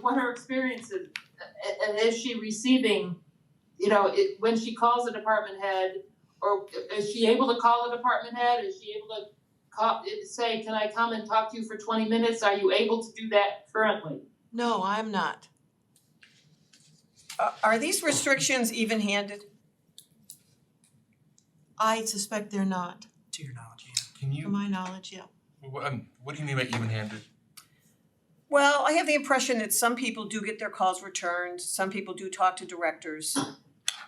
what her experience is, and is she receiving, when she calls a department head, or is she able to call a department head? Is she able to say, can I come and talk to you for 20 minutes? Are you able to do that currently? No, I'm not. Are these restrictions even-handed? I suspect they're not, To your knowledge, yeah. Can to you, my knowledge, yeah. what do you mean by even-handed? Well, I have the impression that some people do get their calls returned, some people do talk to directors.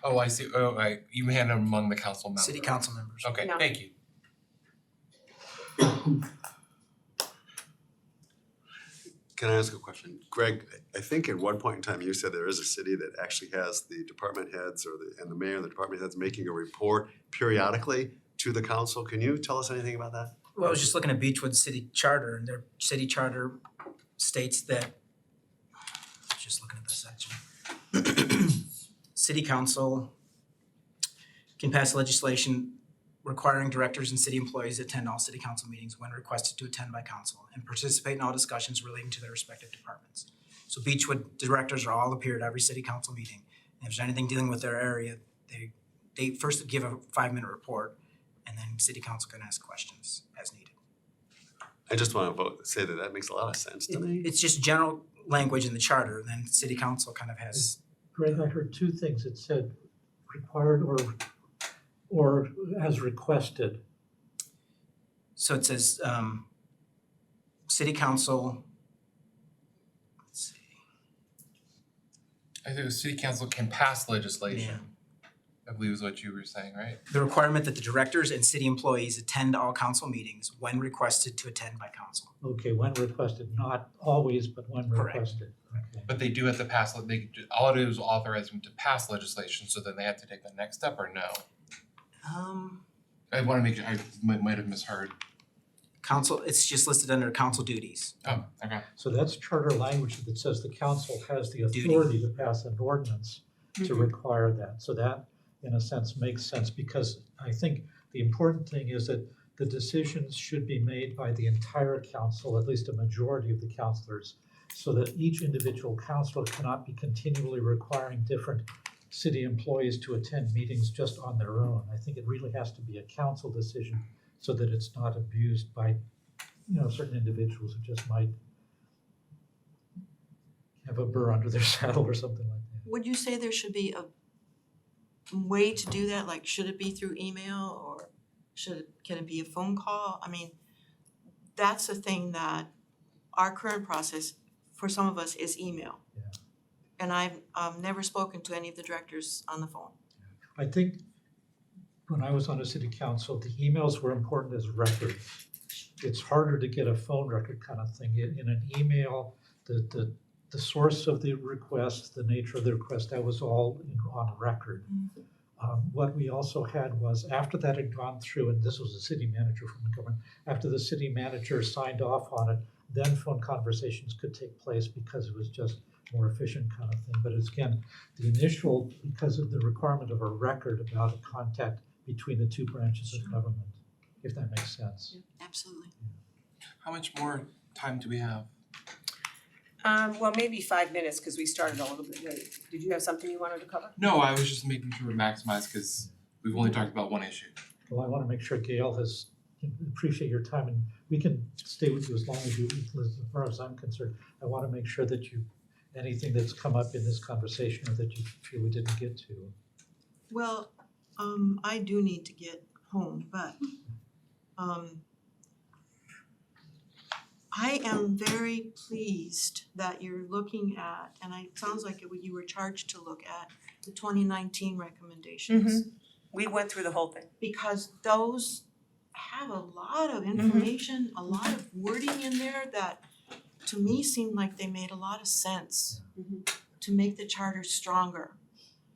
Oh, I see, even-handed among the council members. City council members. Okay, Yeah. thank you. Can I ask a question? Greg, I think at one point in time you said there is a city that actually has the department heads and the mayor and the department heads making a report periodically to the council. Can you tell us anything about that? Well, I was just looking at Beechwood City Charter, and their city charter states that, just looking at this section. City council can pass legislation requiring directors and city employees to attend all city council meetings when requested to attend by council and participate in all discussions relating to their respective departments. So Beechwood directors are all appear at every city council meeting. And if there's anything dealing with their area, they first give a 5-minute report, and then city council can ask questions as needed. I just want to say that makes a lot of sense to me. It's just general language in the charter, then city council kind of has, Greg, I heard two things. It said required or as requested. so it says, city council, let's see, I think the city council can pass legislation, I believe is what you were saying, right? the requirement that the directors and city employees attend all council meetings when requested to attend by council. Okay, when requested, not always, but when Correct. requested. Okay. But they do have to pass, all it is authorize them to pass legislation, so then they have to take the next step, or no? I wanna make sure, I might have misheard. Council, it's just listed under council duties. Oh, okay. So that's charter language that says the council has the Duty. authority to pass an ordinance to require that. So that, in a sense, makes sense, because I think the important thing is that the decisions should be made by the entire council, at least a majority of the councilors, so that each individual councilor cannot be continually requiring different city employees to attend meetings just on their own. I think it really has to be a council decision so that it's not abused by, certain individuals who just might have a burr under their saddle or something like that. Would you say there should be a way to do that? Like, should it be through email, or can it be a phone call? I mean, that's the thing that our current process for some of us is email. Yeah. And I've never spoken to any of the directors on the phone. I think when I was on the city council, the emails were important as records. It's harder to get a phone record kind of thing. In an email, the source of the request, the nature of the request, that was all on record. What we also had was, after that had gone through, and this was a city manager from the government, after the city manager signed off on it, then phone conversations could take place because it was just more efficient kind of thing. But it's, again, the initial, because of the requirement of a record about a contact between the two branches of government, if that makes sense. Absolutely. How much more time do we have? Well, maybe 5 minutes, because we started a little bit late. Did you have something you wanted to cover? No, I was just making sure we maximize, cause we've only talked about one issue. Well, I want to make sure Gail appreciate your time, and we can stay with you as long as far as I'm concerned. I want to make sure that anything that's come up in this conversation or that you feel we didn't get to. Well, I do need to get home, but I am very pleased that you're looking at, and it sounds like you were charged to look at the 2019 recommendations. We went through the whole thing. Because those have a lot of information, a lot of wording in there that to me seemed like they made a lot of sense to make the charter stronger.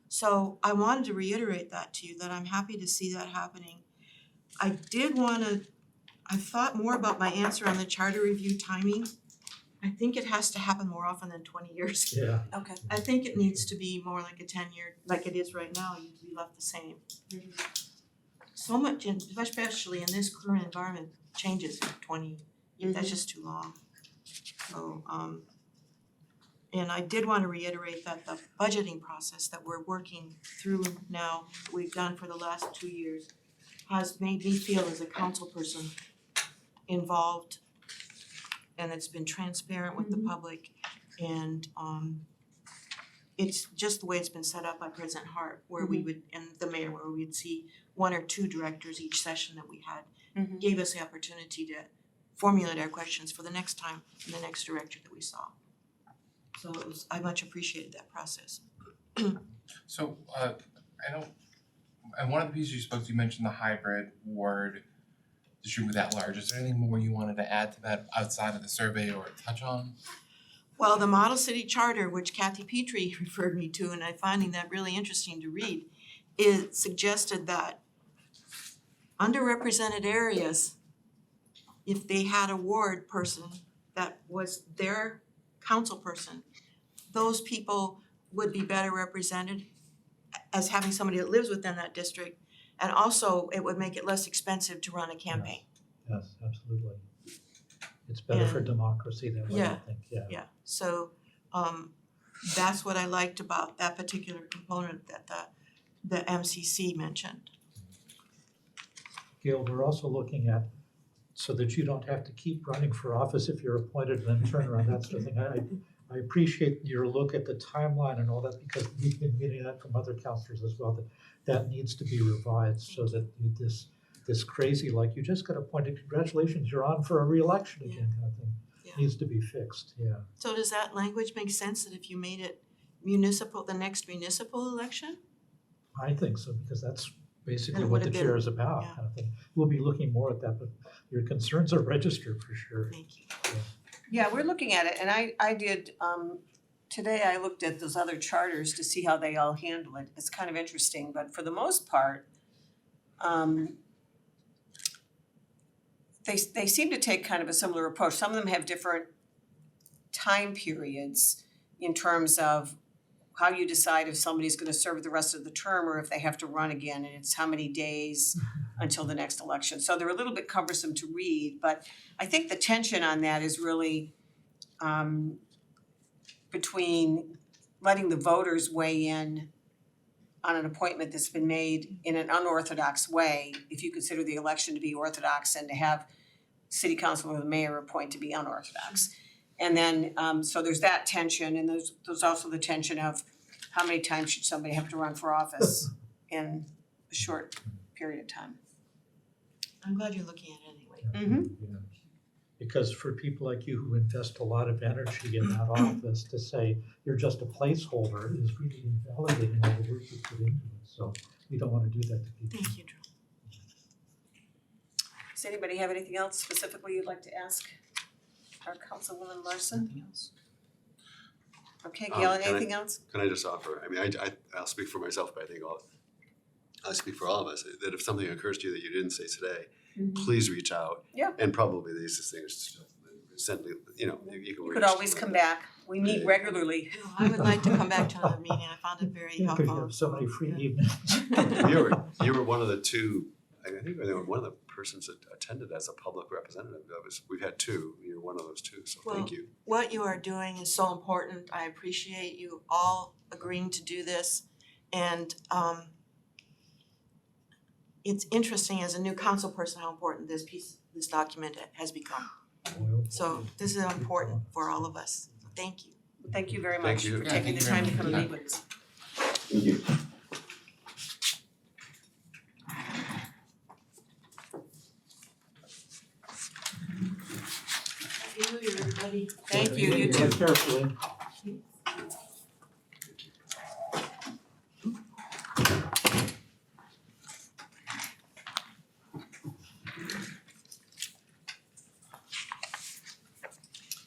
So I wanted to reiterate that to you, that I'm happy to see that happening. I thought more about my answer on the charter review timing. I think it has to happen more often than 20 years. Yeah, Okay. I think it needs to be more like a 10-year, like it is right now, you be left the same. So much, especially in this current environment, changes in 20 years, that's just too long. So, and I did wanna reiterate that the budgeting process that we're working through now, we've done for the last 2 years, has made me feel as a council person involved, and it's been transparent with the public, and it's just the way it's been set up by President Hart, where we would, and the mayor, where we'd see 1 or 2 directors each session that we had, gave us the opportunity to formulate our questions for the next time and the next director that we saw. So I much appreciated that process. So, I don't, and one of the pieces you spoke to, you mentioned the hybrid ward distributed that large. Is there anything more you wanted to add to that outside of the survey or touch on? Well, the Model City Charter, which Kathy Petrie referred me to, and I'm finding that really interesting to read, it suggested that underrepresented areas, if they had a ward person that was their council person, those people would be better represented as having somebody that lives within that district. And also, it would make it less expensive to run a campaign. yes, absolutely. It's better for And- democracy that way, I Yeah. think, yeah. Yeah, so that's what I liked about that particular component that the MCC mentioned. Gail, we're also looking at, so that you don't have to keep running for office if you're appointed and then turn around, that sort of thing. I appreciate your look at the timeline and all that, because we've been getting that from other counselors as well, that needs to be revised so that this crazy, like, you just got appointed, congratulations, you're on for a reelection again kind of thing, Yeah. needs to be fixed, yeah. So does that language make sense that if you made it municipal, the next municipal election? I think so, because that's basically Then it what the would've chair been- is about, yeah. kind of thing. We'll be looking more at that, but your concerns are registered for sure. Thank you. Yeah, we're looking at it, and I did, today I looked at those other charters to see how they all handle it. It's kind of interesting, but for the most part, they seem to take kind of a similar approach. Some of them have different time periods in terms of how you decide if somebody's gonna serve the rest of the term or if they have to run again, and it's how many days until the next election. So they're a little bit cumbersome to read, but I think the tension on that is really between letting the voters weigh in on an appointment that's been made in an unorthodox way, if you consider the election to be orthodox, and to have city council or the mayor appoint to be unorthodox. And then, so there's that tension, and there's also the tension of how many times should somebody have to run for office in a short period of time. I'm glad you're looking at it anyway. Yeah. Because for people like you who invest a lot of energy in that office, to say you're just a placeholder is really invalidating all the work you put into it, so we don't wanna do that to people. Thank you, Drew. Does anybody have anything else specifically you'd like to ask our Councilwoman Larson? Anything else? Okay, Can Gail, I- anything else? Can I just offer, I mean, I'll speak for myself, but I think I'll speak for all of us, that if something occurs to you that you didn't say today, please reach out. Yeah. And probably these things, send, you know, you can You reach. could always come back. We meet regularly. No, I would like to come back to another meeting, I found it very You could helpful. have so many free Yeah. evenings. You were one of the two, I think you were one of the persons that attended as a public representative. We've had two, you're one of those two, so thank you. What you are doing is so important. I appreciate you all agreeing to do this. And it's interesting as a new council person how important this document has become. So this is important for all of us. Thank you. Thank you very Thank much you. for Yeah, taking thank the you time very to come and much. meet with us. Thank you. New Year, everybody. Thank you, you too. Drive carefully.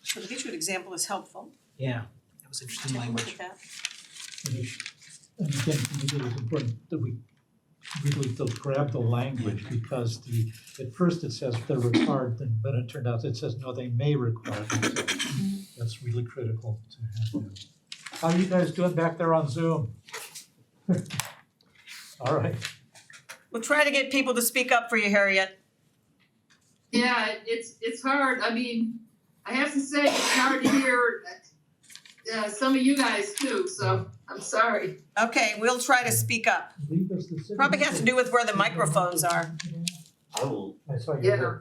So the Beechwood example is helpful. Yeah, that was interesting Take a look language. at that. And again, for me, it was important that we really grab the language because at first it says they're required, but it turned out it says, no, they may require them. So that's really critical to have. How you guys doing back there on Zoom? All right. We'll try to get people to speak up for you, Harriet. Yeah, it's hard, I mean, I have to say, it's hard to hear, some of you guys too, so I'm sorry. Okay, we'll try to speak up. Probably has to do with where the microphones are. I will, I saw you. Yeah.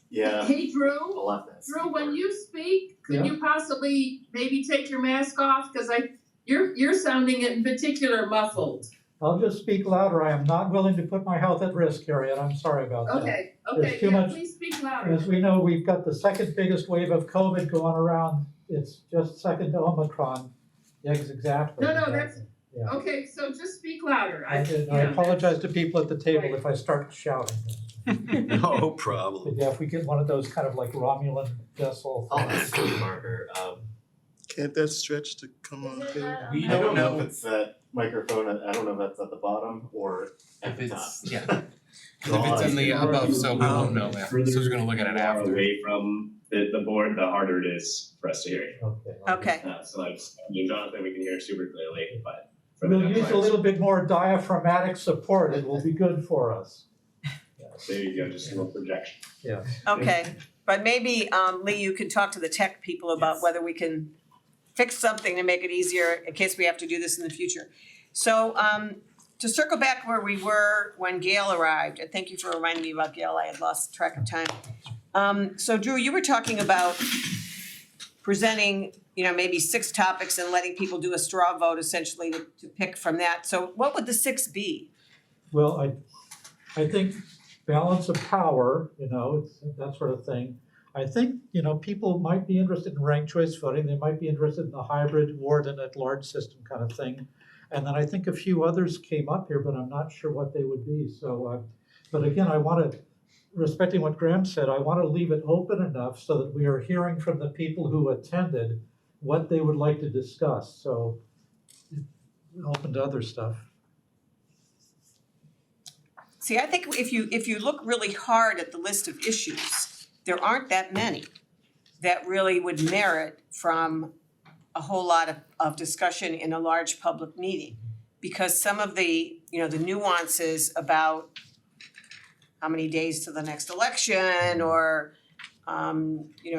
yeah, Hey Drew, I'll let that. Drew, when you speak, could Yeah. you possibly maybe take your mask off, cause you're sounding in particular muffled. I'll just speak louder. I am not willing to put my health at risk, Harriet. I'm sorry about that. Okay, There's too yeah, much- please speak louder. As we know, we've got the second biggest wave of COVID going around. It's just second to Omicron. Yes, exactly. No, that's- Yeah. Okay, so just speak louder, I apologize to people at the table if I start shouting. No But problem. yeah, if we get one of those kind of like Romulan vessel. I'll ask you, Marker, Can't that stretch to come on Is it table? that, We I don't don't know know if it's that microphone, I don't know if that's at the bottom or at if the top. it's, yeah. 'Cause if it's in the above, so we won't know, yeah, so we're gonna look at it Further after. away from the board, the harder it is for us to hear you. Okay, So like, Jonathan, we can hear super clearly, but for the We'll use a next little bit more diaphragmatic support. It will be good for us. there you go, just a little projection. Yeah. okay. But maybe, Lee, you can talk to the tech people about whether we can fix something to make it easier in case we have to do this in the future. So, to circle back where we were when Gail arrived, and thank you for reminding me about Gail, I had lost track of time. So Drew, you were talking about presenting, maybe 6 topics and letting people do a straw vote essentially to pick from that. So what would the 6 be? Well, I think balance of power, it's that sort of thing. I think, people might be interested in ranked choice voting. They might be interested in the hybrid ward and at-large system kind of thing. And then I think a few others came up here, but I'm not sure what they would be. So, but again, respecting what Graham said, I want to leave it open enough so that we are hearing from the people who attended what they would like to discuss. So, open to other stuff. See, I think if you look really hard at the list of issues, there aren't that many that really would merit from a whole lot of discussion in a large public meeting. Because some of the, the nuances about how many days to the next election or,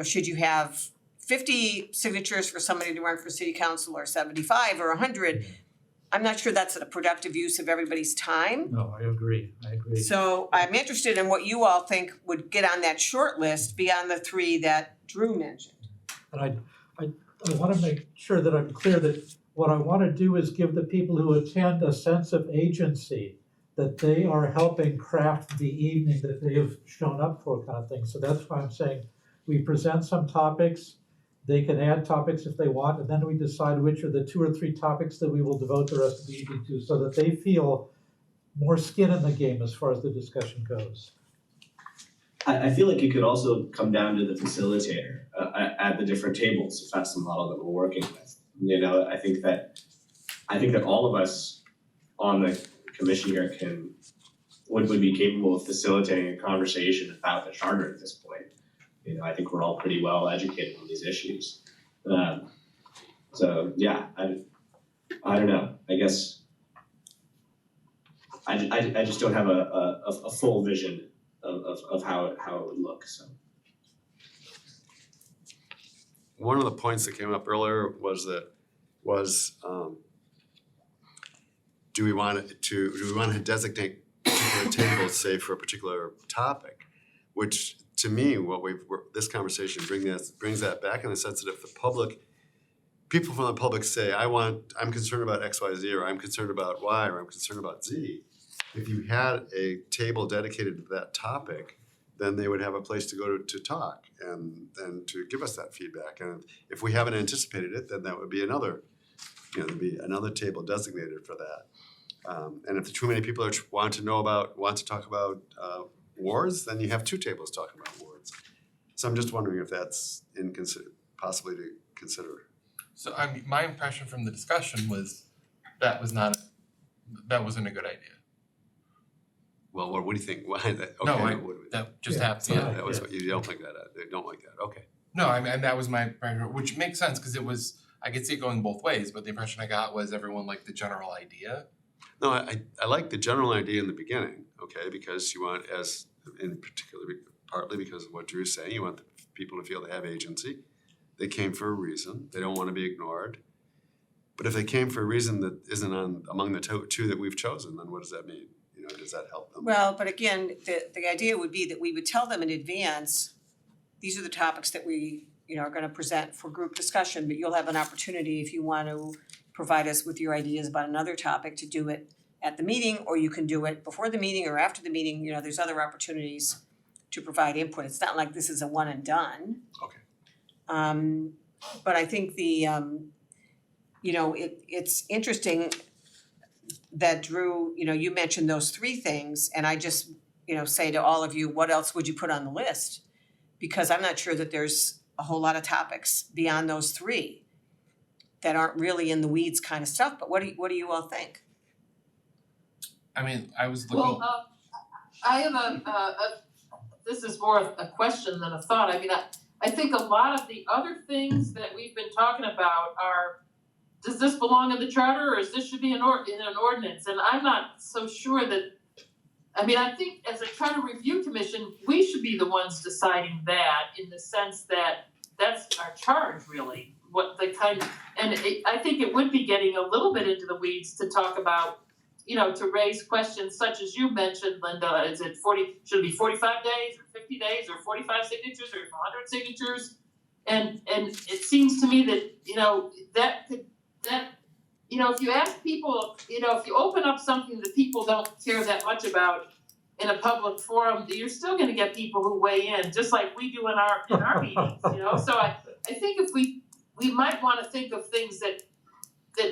should you have 50 signatures for somebody to run for city council or 75 or 100? I'm not sure that's a productive use of everybody's time. No, I agree. So I'm interested in what you all think would get on that short list beyond the 3 that Drew mentioned. And I want to make sure that I'm clear that what I want to do is give the people who attend a sense of agency, that they are helping craft the evening that they have shown up for kind of thing. So that's why I'm saying we present some topics, they can add topics if they want, and then we decide which are the 2 or 3 topics that we will devote the rest of the evening to so that they feel more skin in the game as far as the discussion goes. I feel like it could also come down to the facilitator at the different tables, if that's the model that we're working with. I think that all of us on the commission here would be capable of facilitating a conversation about the charter at this point. I think we're all pretty well educated on these issues. So yeah, I don't know. I guess I just don't have a full vision of how it would look. So One of the points that came up earlier was do we want to designate particular tables, say, for a particular topic? Which to me, this conversation brings that back in the sense that if people from the public say, I'm concerned about X, Y, Z, or I'm concerned about Y, or I'm concerned about Z, if you had a table dedicated to that topic, then they would have a place to go to talk and to give us that feedback. And if we haven't anticipated it, then that would be another, there'd be another table designated for that. And if too many people want to talk about wards, then you have two tables talking about wards. So I'm just wondering if that's possibly to consider. So I mean, my impression from the discussion was that wasn't a good idea. Well, what do you think? Why that? No, Okay, what do we- That just Yeah, happened, so yeah. that was what you don't like that. They don't like that. Okay. No, I mean, and that was my impression, which makes sense, cause I could see it going both ways, but the impression I got was everyone liked the general idea. No, I like the general idea in the beginning, okay, because you want, as in particular, partly because of what Drew's saying, you want the people to feel they have agency. They came for a reason. They don't want to be ignored. But if they came for a reason that isn't among the two that we've chosen, then what does that mean? Does that help them? Well, but again, the idea would be that we would tell them in advance, these are the topics that we, are gonna present for group discussion, but you'll have an opportunity if you want to provide us with your ideas about another topic to do it at the meeting, or you can do it before the meeting or after the meeting, there's other opportunities to provide input. It's not like this is a one and done. Okay. But I think it's interesting that Drew, you mentioned those three things, and I just, say to all of you, what else would you put on the list? Because I'm not sure that there's a whole lot of topics beyond those three that aren't really in the weeds kind of stuff, but what do you all think? I mean, I was looking. Well, I have this is more a question than a thought. I mean, I think a lot of the other things that we've been talking about are, does this belong in the charter or is this should be in an ordinance? And I'm not so sure that, I think as a charter review commission, we should be the ones deciding that, in the sense that that's our charge really. I think it would be getting a little bit into the weeds to talk about, to raise questions such as you mentioned, Linda, should it be 45 days or 50 days or 45 signatures or 100 signatures? And it seems to me that, if you ask people, if you open up something that people don't care that much about in a public forum, you're still gonna get people who weigh in, just like we do in our meetings, So I think if we might wanna think of things that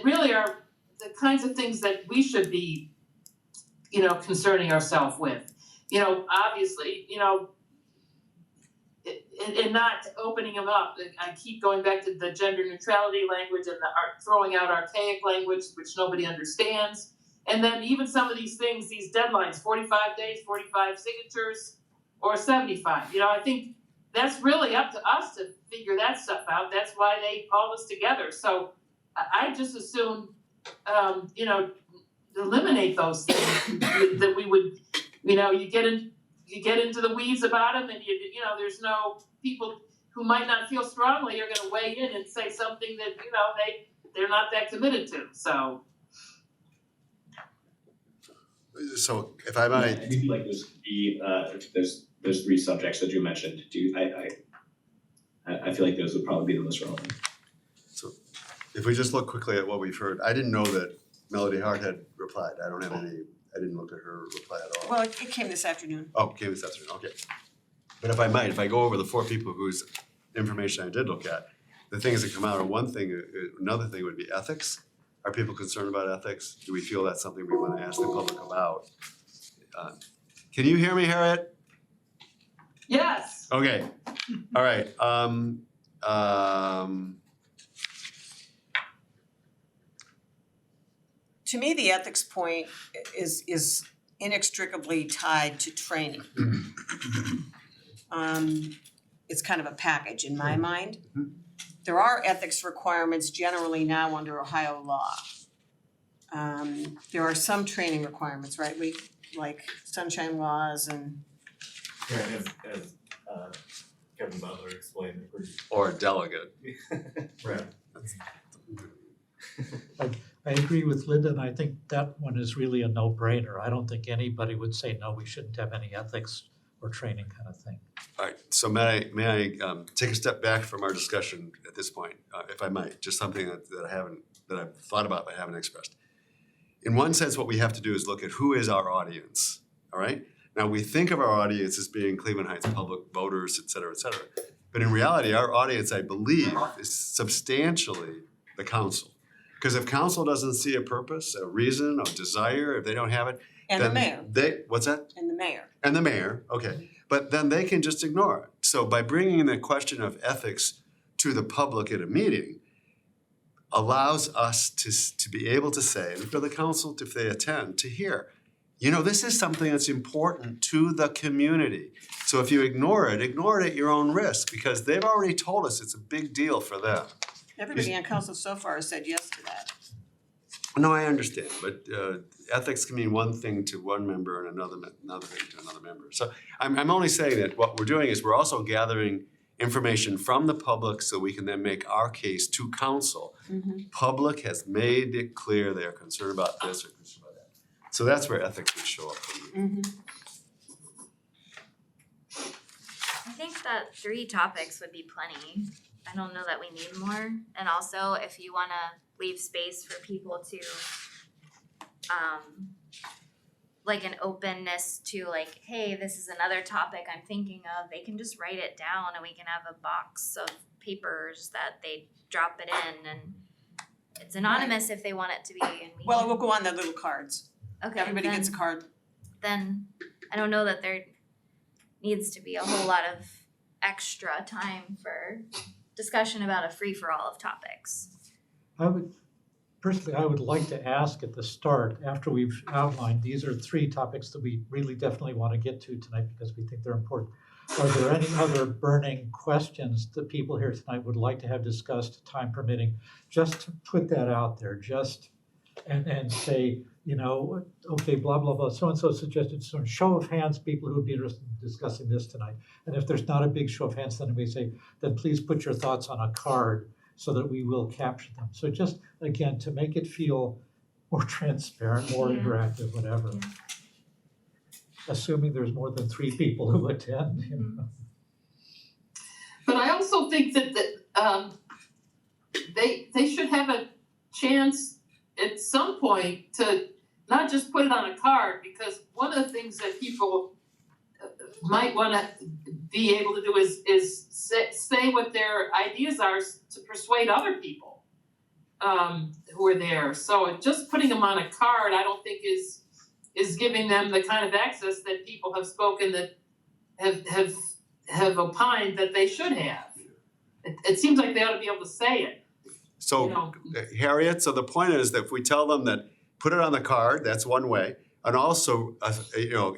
really are the kinds of things that we should be, concerning ourselves with. Obviously, and not opening them up. I keep going back to the gender neutrality language and throwing out archaic language which nobody understands. And then even some of these things, these deadlines, 45 days, 45 signatures, or 75. I think that's really up to us to figure that stuff out. That's why they called us together. So I just assume, eliminate those things that we would, you get into the weeds about them, and there's no people who might not feel strongly are going to weigh in and say something that they're not that committed to. So if I might, I feel like those three subjects that you mentioned. I feel like those would probably be the most relevant. so if we just look quickly at what we've heard, I didn't know that Melody Hart had replied. I didn't look at her reply at all. Well, it came this afternoon. Oh, came this afternoon, okay. But if I go over the four people whose information I did look at, the things that come out are another thing would be ethics. Are people concerned about ethics? Do we feel that's something we want to ask the public about? Can you hear me, Harriet? Yes. Okay, all right. To me, the ethics point is inextricably tied to training. It's kind of a package in my mind. There are ethics requirements generally now under Ohio law. There are some training requirements, right? Like sunshine laws and Yeah, as Kevin Butler explained it pretty. Or a delegate. Right. I agree with Linda, and I think that one is really a no-brainer. I don't think anybody would say, no, we shouldn't have any ethics or training kind of thing. All right, so may I take a step back from our discussion at this point, if I might, just something that I've thought about but haven't expressed. In one sense, what we have to do is look at who is our audience, all right? Now, we think of our audience as being Cleveland Heights public voters, et cetera, et cetera. But in reality, our audience, I believe, is substantially the council. Because if council doesn't see a purpose, a reason, a desire, if they don't have it, And the then mayor, what's that? and the mayor. And the mayor, okay, but then they can just ignore it. So by bringing the question of ethics to the public at a meeting allows us to be able to say, and for the council, if they attend, to hear, you know, this is something that's important to the community. So if you ignore it at your own risk, because they've already told us it's a big deal for them. Everybody on council so far has said yes to that. No, I understand, but ethics can mean one thing to one member and another thing to another member. So I'm only saying that what we're doing is we're also gathering information from the public so we can then make our case to council. Public has made it clear they are concerned about this or concerned about that. So that's where ethics would show up for me. I think that 3 topics would be plenty. I don't know that we need more. And also, if you wanna leave space for people to, like an openness to like, hey, this is another topic I'm thinking of, they can just write it down and we can have a box of papers that they drop it in and it's anonymous if they want it to be and we Well, it can- will go on the little cards. okay, Everybody gets a then- card. then I don't know that there needs to be a whole lot of extra time for discussion about a free-for-all of topics. I would like to ask at the start, after we've outlined, these are 3 topics that we really definitely want to get to tonight because we think they're important. Are there any other burning questions that people here tonight would like to have discussed, time permitting? Just to put that out there, and say, you know, okay, blah, blah, blah, so-and-so suggested, so show of hands, people who would be interested in discussing this tonight. And if there's not a big show of hands, then we say, then please put your thoughts on a card so that we will capture them. So just, again, to make it feel more transparent, more Yeah. interactive, whatever. Yeah. Assuming there's more than 3 people who attend, you know. But I also think that they should have a chance at some point to not just put it on a card, because one of the things that people might wanna be able to do is say what their ideas are to persuade other people who are there. So just putting them on a card, I don't think is giving them the kind of access that people have spoken that have opined that they should have. It seems like they ought to be able to say it. So, You know. Harriet, so the point is that if we tell them that, put it on the card, that's one way. And also,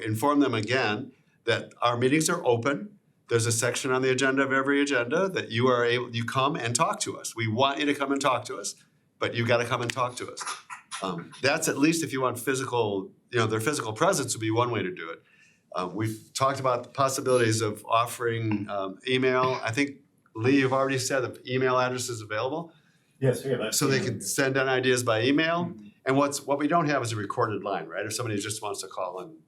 inform them again that our meetings are open. There's a section on the agenda of every agenda that you come and talk to us. We want you to come and talk to us, but you gotta come and talk to us. That's at least if you want physical, their physical presence would be one way to do it. We've talked about the possibilities of offering email. I think, Lee, you've already said the email address is available. Yes, we have that. So they can send in ideas by email. And what we don't have is a recorded line, right? If somebody just wants to call in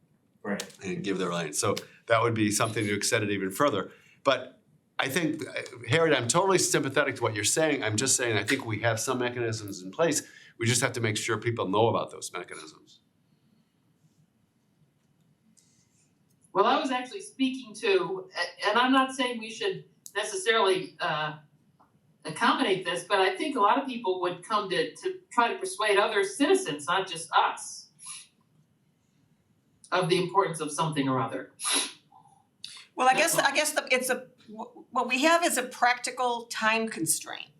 Right. and give their line. So that would be something to extend it even further. But I think, Harriet, I'm totally sympathetic to what you're saying. I'm just saying I think we have some mechanisms in place. We just have to make sure people know about those mechanisms. Well, I was actually speaking to, and I'm not saying we should necessarily accommodate this, but I think a lot of people would come to try to persuade other citizens, not just us, of the importance of something or other. Well, I guess what we have is a practical time constraint.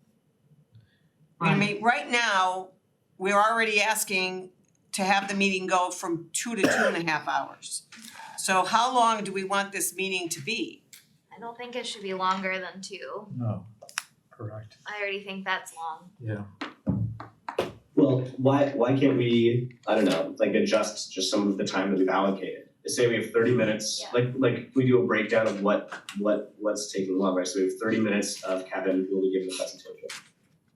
I mean, right now, we're already asking to have the meeting go from 2 to 2.5 hours. So how long do we want this meeting to be? I don't think it should be longer than 2. No, correct, I already think that's long. yeah. Well, why can't we, I don't know, like adjust just some of the time that we've allocated? Say we have 30 minutes, Yeah. like we do a breakdown of what's taking longer. So we have 30 minutes of Kevin who will be giving the presentation.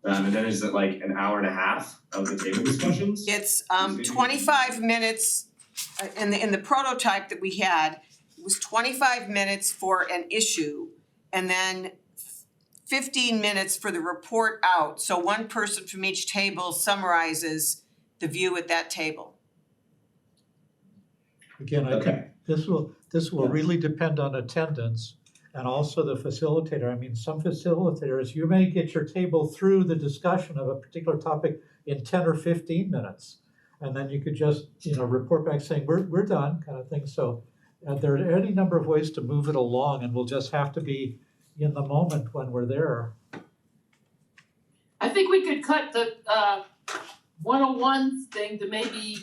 And then is it like an hour and a half of the table discussions? It's 25 minutes, in the prototype that we had, it was 25 minutes for an issue and then 15 minutes for the report out. So one person from each table summarizes the view at that table. Again, I think Okay. This will really depend on attendance and also the facilitator. I mean, some facilitators, you may get your table through the discussion of a particular topic in 10 or 15 minutes. And then you could just, report back saying, we're done, kind of thing. So there are any number of ways to move it along, and we'll just have to be in the moment when we're there. I think we could cut the 101 thing to maybe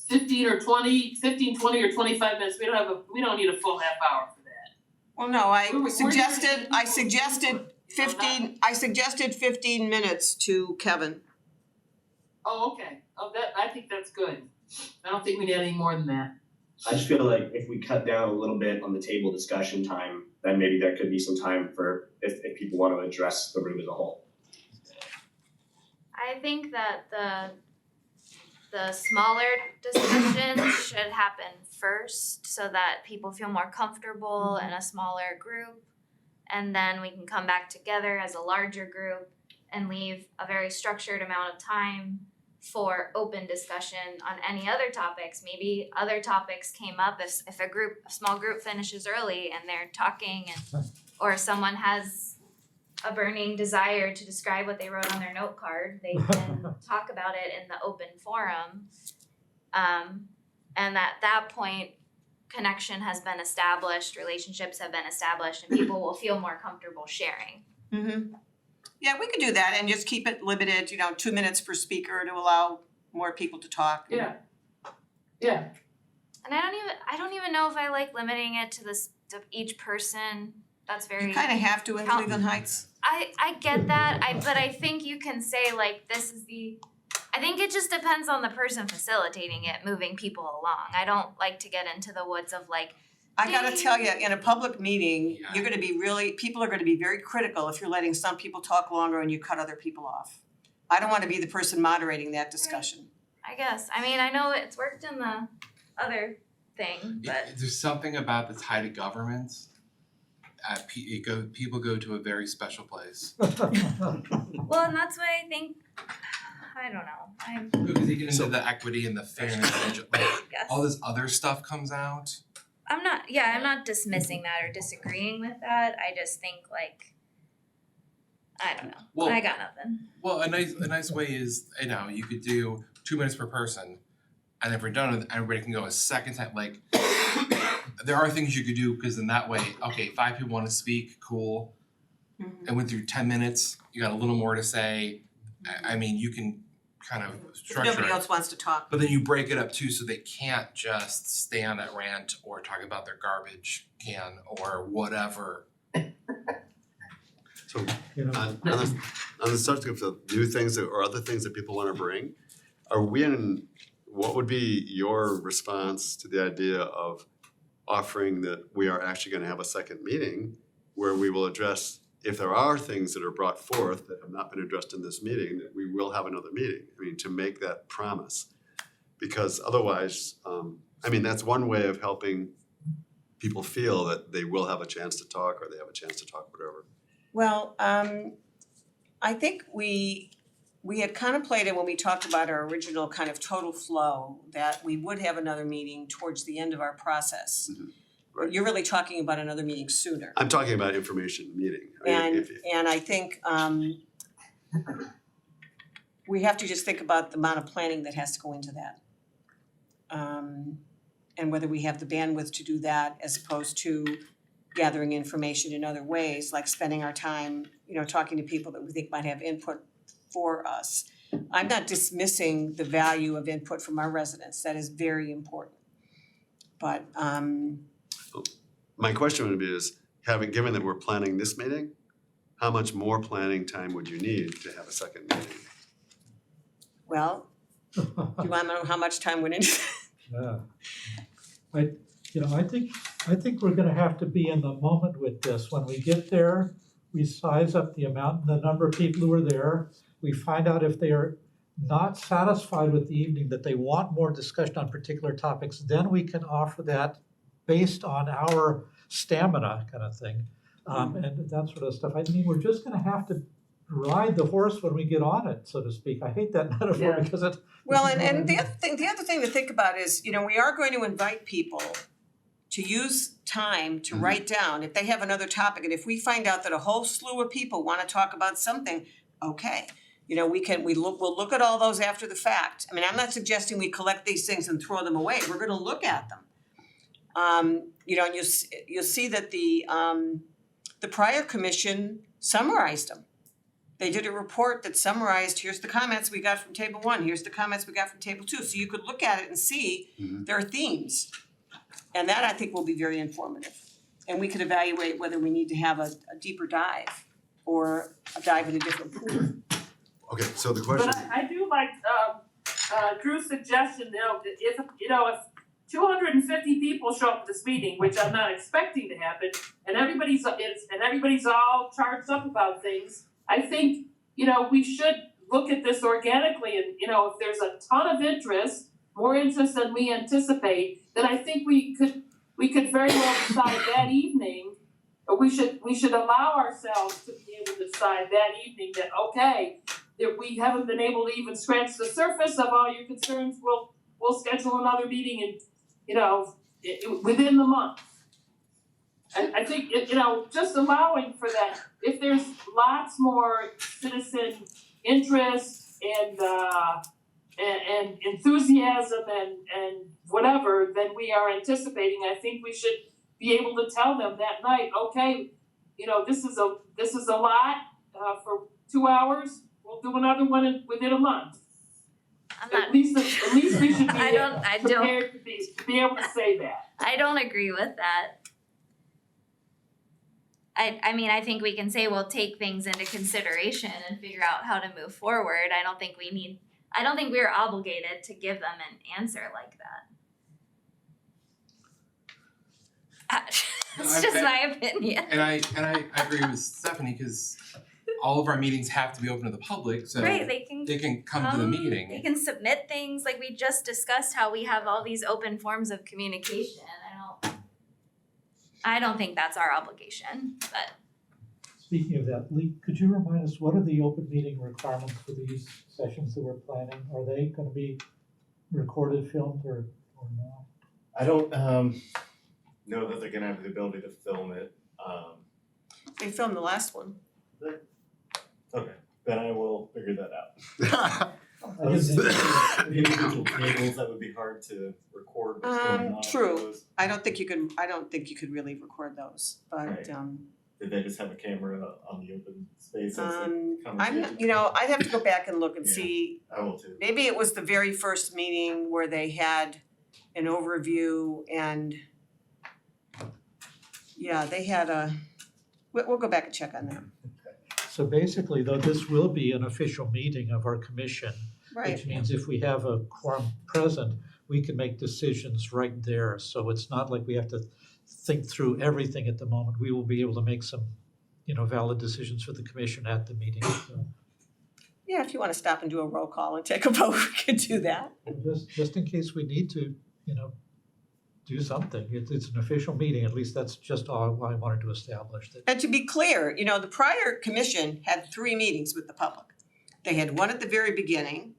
15, 20 or 25 minutes. We don't need a full half hour for that. Well, no, I We're suggested 15 minutes to Kevin. Oh, okay. Oh, I think that's good. I don't think we need any more than that. I just feel like if we cut down a little bit on the table discussion time, then maybe there could be some time for if people want to address the room as a whole. I think that the smaller discussions should happen first so that people feel more comfortable in a smaller group. And then we can come back together as a larger group and leave a very structured amount of time for open discussion on any other topics. Maybe other topics came up if a small group finishes early and they're talking or someone has a burning desire to describe what they wrote on their note card, they can talk about it in the open forum. And at that point, connection has been established, relationships have been established, and people will feel more comfortable sharing. Mm-hmm. Yeah, we could do that and just keep it limited, 2 minutes per speaker to allow more people to talk. Yeah. And I don't even know if I like limiting it to each person. That's very. You kind of have to in Cleveland Heights. I get that. But I think you can say like this is I think it just depends on the person facilitating it, moving people along. I don't like to get into the woods of like. I gotta tell you, in a public meeting, Yeah. you're gonna be people are gonna be very critical if you're letting some people talk longer and you cut other people off. I don't wanna be the person moderating that discussion. I guess. I mean, I know it's worked in the other thing, but There's something about the tie to government. People go to a very special place. well, and that's why I think I don't know. Because they get into the equity and the fairness and Guess. all this other stuff comes out. I'm not dismissing that or disagreeing with that. I just think like I don't know. Well- I got nothing. Well, a nice way is, you could do 2 minutes per person, and if we're done with it, everybody can go a second time. Like, there are things you could do because in that way, okay, 5 people want to speak, cool. And went through 10 minutes, you got a little more to say. I mean, you can kind of If structure nobody it. else wants to talk. But then you break it up too, so they can't just stay on that rant or talk about their garbage can or whatever. So You know, on the subject of new things or other things that people wanna bring, what would be your response to the idea of offering that we are actually gonna have a second meeting where we will address, if there are things that are brought forth that have not been addressed in this meeting, that we will have another meeting, to make that promise. Because otherwise, that's one way of helping people feel that they will have a chance to talk or they have a chance to talk, whatever. Well, I think we had contemplated when we talked about our original kind of total flow, that we would have another meeting towards the end of our process. Right. You're really talking about another meeting sooner. I'm talking about information meeting. I mean, And I think we have to just think about the amount of planning that has to go into that. And whether we have the bandwidth to do that as opposed to gathering information in other ways, like spending our time, talking to people that we think might have input for us. I'm not dismissing the value of input from our residents, that is very important. But my question would be given that we're planning this meeting, how much more planning time would you need to have a second meeting? well, do you want to know how much time went into Yeah. I think we're gonna have to be in the moment with this. When we get there, we size up the amount and the number of people who are there. We find out if they are not satisfied with the evening, that they want more discussion on particular topics, then we can offer that based on our stamina kind of thing. And that sort of stuff. I mean, we're just gonna have to ride the horse when we get on it, so to speak. I hate that metaphor Yeah. because it. Well, and the other thing to think about is, we are going to invite people to use time to Mhm. write down, if they have another topic, and if we find out that a whole slew of people wanna talk about something, okay. You know, we'll look at all those after the fact. I mean, I'm not suggesting we collect these things and throw them away, we're gonna look at them. You know, and you'll see that the prior commission summarized them. They did a report that summarized, here's the comments we got from table one, here's the comments we got from table two, so you could look at it and see Mhm. there are themes. And that I think will be very informative. And we could evaluate whether we need to have a deeper dive or a dive in a different pool. Okay, so the question, But I do like Drew's suggestion, if 250 people show up at this meeting, which I'm not expecting to happen, and everybody's all charged up about things, I think, we should look at this organically and, if there's a ton of interest, more interest than we anticipate, then I think we could very well decide that evening, or we should allow ourselves to be able to decide that evening that, okay, that we haven't been able to even scratch the surface of all your concerns, we'll schedule another meeting and, within the month. I think, just allowing for that, if there's lots more citizen interest and enthusiasm and whatever than we are anticipating, I think we should be able to tell them that night, okay, this is a lot for 2 hours, we'll do another one within a month. I'm not, At least we should be I don't prepared to be able to say that. I don't agree with that. I mean, I think we can say we'll take things into consideration and figure out how to move forward. I don't think we're obligated to give them an answer like that. It's just my opinion. And I agree with Stephanie, cause all of our meetings have to be open to the public, so Right, they can come to the meeting. They can submit things, like we just discussed how we have all these open forms of communication. I don't think that's our obligation, but Speaking of that, Lee, could you remind us, what are the open meeting requirements for these sessions that we're planning? Are they gonna be recorded, filmed, or not? I don't know that they're gonna have the ability to film it. They filmed the last one. Okay, then I will figure that out. I just think- Individual tables, that would be hard to record what's going on. True. Those. I don't think you could really record those, but Right. Did they just have a camera on the open space as a I'm, conversation? I'd have to go back and look and Yeah. see, I will too. maybe it was the very first meeting where they had an overview and yeah, they had we'll go back and check on that. So basically, though, this will be an official meeting of our commission, Right, which means if we have a quorum present, we can make decisions right there. So it's not like we have to think through everything at the moment. We will be able to make some, valid decisions for the commission at the meeting. So yeah, if you wanna stop and do a roll call and take a vote, we can do that. just in case we need to, do something. It's an official meeting, at least that's just all I wanted to establish that. And to be clear, the prior commission had 3 meetings with the public. They had one at the very beginning,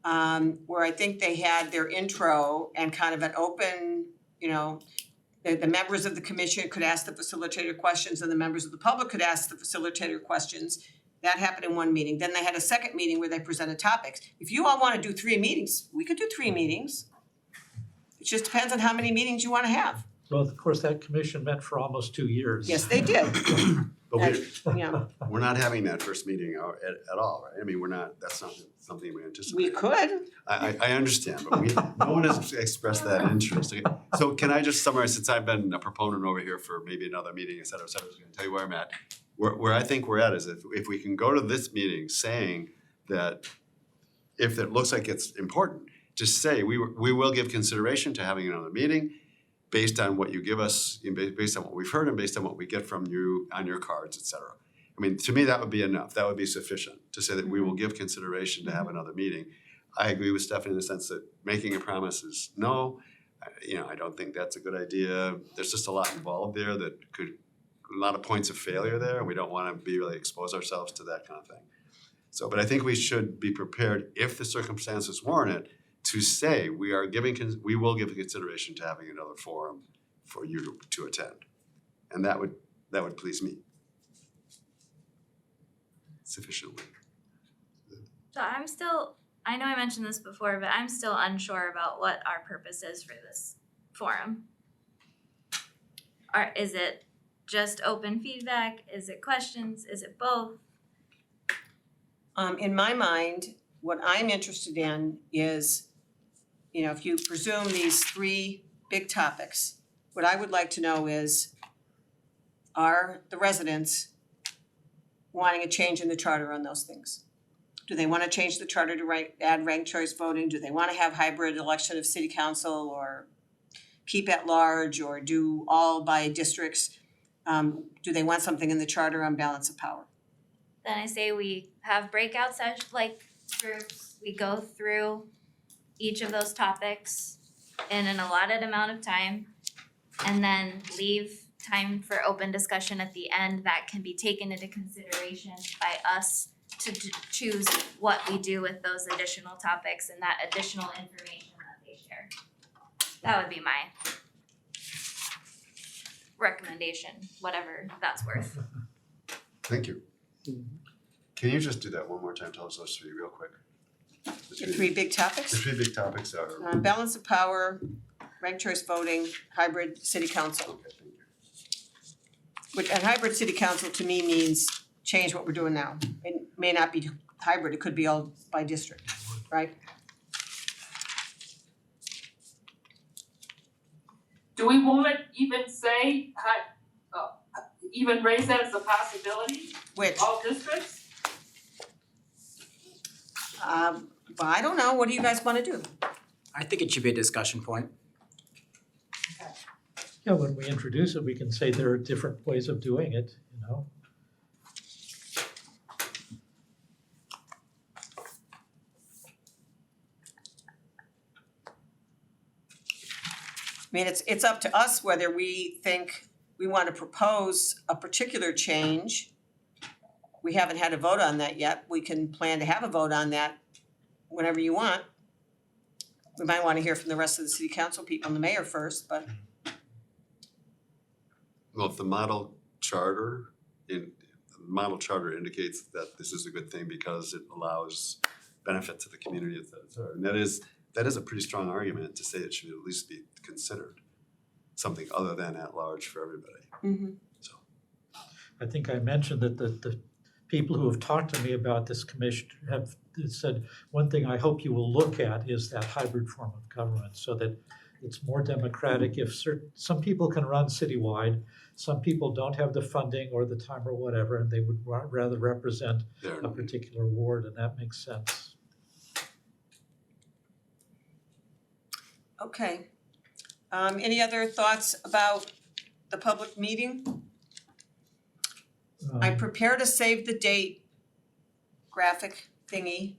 where I think they had their intro and kind of an open, the members of the commission could ask the facilitator questions and the members of the public could ask the facilitator questions. That happened in one meeting. Then they had a second meeting where they presented topics. If you all wanna do 3 meetings, we could do 3 meetings. It just depends on how many meetings you wanna have. Well, of course, that commission met for almost 2 years. Yes, they did. But Yeah, we're not having that first meeting at all, right? I mean, that's not something we anticipate. we could. I understand, but no one has expressed that interest. Okay, so can I just summarize, since I've been a proponent over here for maybe another meeting, et cetera, I was gonna tell you where I'm at. Where I think we're at is if we can go to this meeting saying that if it looks like it's important, just say, we will give consideration to having another meeting based on what you give us, based on what we've heard and based on what we get from you on your cards, et cetera. I mean, to me, that would be enough. That would be sufficient to say that we will give consideration to have another meeting. I agree with Stephanie in the sense that making a promise is no. I don't think that's a good idea. There's just a lot involved there a lot of points of failure there. We don't wanna really expose ourselves to that kind of thing. So, but I think we should be prepared, if the circumstances warrant it, to say we will give consideration to having another forum for you to attend. And that would please me sufficiently. So I know I mentioned this before, but I'm still unsure about what our purpose is for this forum. Is it just open feedback? Is it questions? Is it both? In my mind, what I'm interested in is, if you presume these 3 big topics, what I would like to know is, are the residents wanting a change in the charter on those things? Do they wanna change the charter to add ranked choice voting? Do they wanna have hybrid election of city council, or keep at large, or do all by districts? Do they want something in the charter on balance of power? Then I say we have breakout sessions, like groups, we go through each of those topics in an allotted amount of time, and then leave time for open discussion at the end that can be taken into consideration by us to choose what we do with those additional topics and that additional information that they share. That would be my recommendation, whatever that's worth. Thank you. Can you just do that one more time? Tell us those 3 real quick. The 3 big The topics, 3 big topics are. balance of power, ranked choice voting, hybrid city council. Okay, thank you. And hybrid city council to me means change what we're doing now. It may not be hybrid, it could be all by district, right? Do we wanna even say, even raise that as a possibility, Which, all districts? but I don't know, what do you guys wanna do? I think it should be a discussion point. Yeah, when we introduce it, we can say there are different ways of doing it, I mean, it's up to us whether we think we wanna propose a particular change. We haven't had a vote on that yet, we can plan to have a vote on that whenever you want. We might wanna hear from the rest of the city council people and the mayor first, but Well, if the model charter indicates that this is a good thing because it allows benefit to the community, et cetera. And that is a pretty strong argument to say it should at least be considered something other than at large for everybody. So, I think I mentioned that the people who have talked to me about this commission have said, one thing I hope you will look at is that hybrid form of government, so that it's more democratic. If some people can run citywide, some people don't have the funding or the time or whatever, and they would rather represent there, a particular ward, and that makes sense. okay. Any other thoughts about the public meeting? I prepared a save the date graphic thingy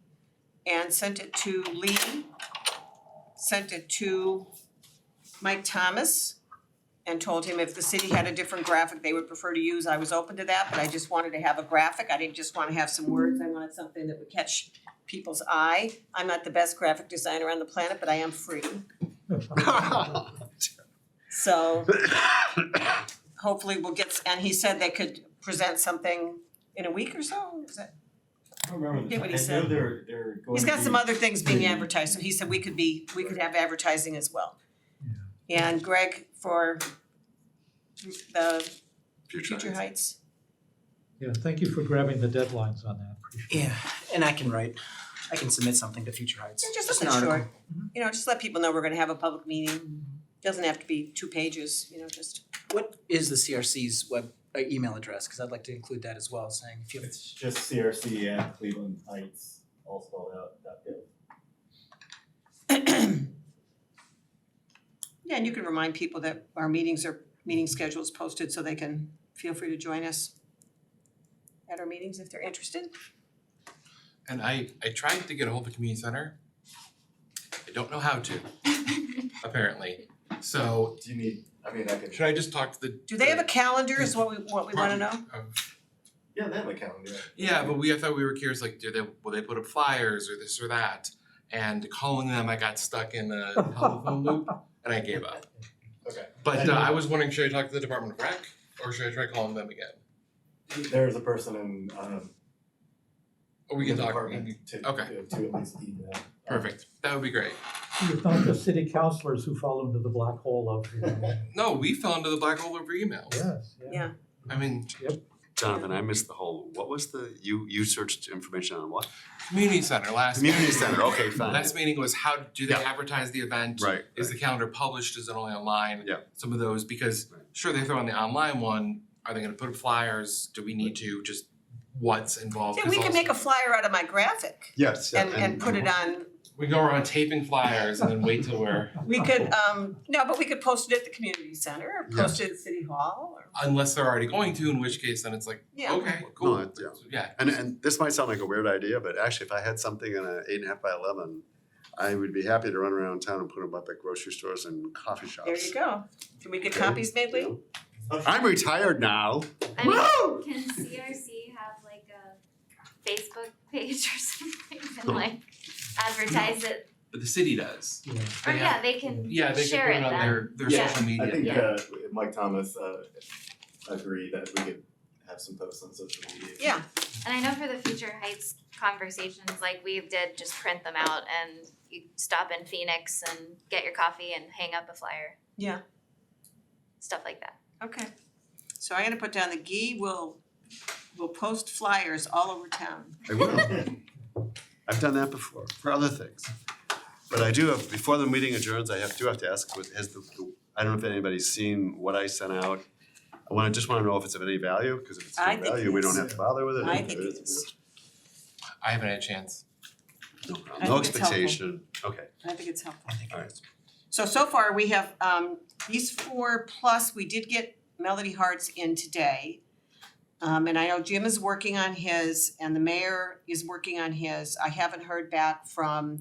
and sent it to Lee, sent it to Mike Thomas, and told him if the city had a different graphic they would prefer to use, I was open to that, but I just wanted to have a graphic. I didn't just wanna have some words, I wanted something that would catch people's eye. I'm not the best graphic designer on the planet, but I am free. So hopefully we'll get, and he said they could present something in a week or so, is that? I don't remember, Get what he I know said. they're going He's got to some be- other things being advertised, so he said we could have advertising as well. And Greg for the Future Heights. Yeah, thank you for grabbing the deadlines on that, appreciate it. Yeah, and I can submit something to Future Heights. Yeah, just an something article. short, just let people know we're gonna have a public meeting. Doesn't have to be 2 pages, just. What is the CRC's email address? Cause I'd like to include that as well, saying if you have. It's just CRC and Cleveland Heights, all spelled out, .gov. Yeah, and you can remind people that our meeting schedule is posted so they can feel free to join us at our meetings if they're interested. And I tried to get a hold of the community center. I don't know how to, apparently. So Do you need, I can. should I just talk to the? Do they have a calendar is what we wanna know? Yeah, they have a calendar. Yeah, but I thought we were curious, like, will they put up flyers or this or that? And calling them, I got stuck in a telephone loop and I gave up. Okay. But I was wondering, should I talk to the Department of Rec or should I try calling them again? There's a person in Or we can the talk. department to Okay. to at least email. Perfect. That would be great. It's not the city councilors who fall into the black hole of, No, we fell into the black hole over emails. yes, Yeah. I mean, Jonathan, I missed the whole, what was you searched information on what? community center last. Community center, okay, fine. Last meeting was how do they Yeah. advertise the event? Right, Is the calendar published? Is it only online? Yeah. Some of those, because Right. sure, they throw in the online one, are they gonna put up flyers? Do we need to just what's involved? Yeah, 'Cause we can also- make a flyer out of my graphic Yes, yeah, and put it on, We go around taping flyers and then wait till we're, we could, no, but we could post it at the community center or post it at City Hall or, unless they're already going to, in which case then it's like, Yeah. okay, cool. No, it- yeah. Yeah, And this might sound like a weird idea, but actually if I had something in a 8.5 by 11, I would be happy to run around town and put them up at grocery stores and coffee shops. there you go. Can we get Okay. copies made, Lee? I'm retired now. I mean, Woo! can CRC have like a Facebook page or something and like advertise it? but the city does. yeah. Or They yeah, they can Yeah, they can share put it it on then. their Yeah. social media. I think Yeah. Mike Thomas agreed that we could have some posts on social media. Yeah, And I know for the Future Heights conversations, like we did just print them out and you stop in Phoenix and get your coffee and hang up a flyer. Yeah. Stuff like that. okay. So I'm gonna put down the GE will post flyers all over town. I will. I've done that before, for other things. But I do have, before the meeting adjourns, I do have to ask, I don't know if anybody's seen what I sent out. Just wanna know if it's of any value, because if it's I of think value, we don't it's- have to bother with it. I If think it it is, is. I haven't had a chance. No I problem. No think it's helpful. expectation, okay. I think it's helpful. I think it Alright. is. So far, we have these 4 plus, we did get Melody Hearts in today. And I know Jim is working on his and the mayor is working on his. I haven't heard back from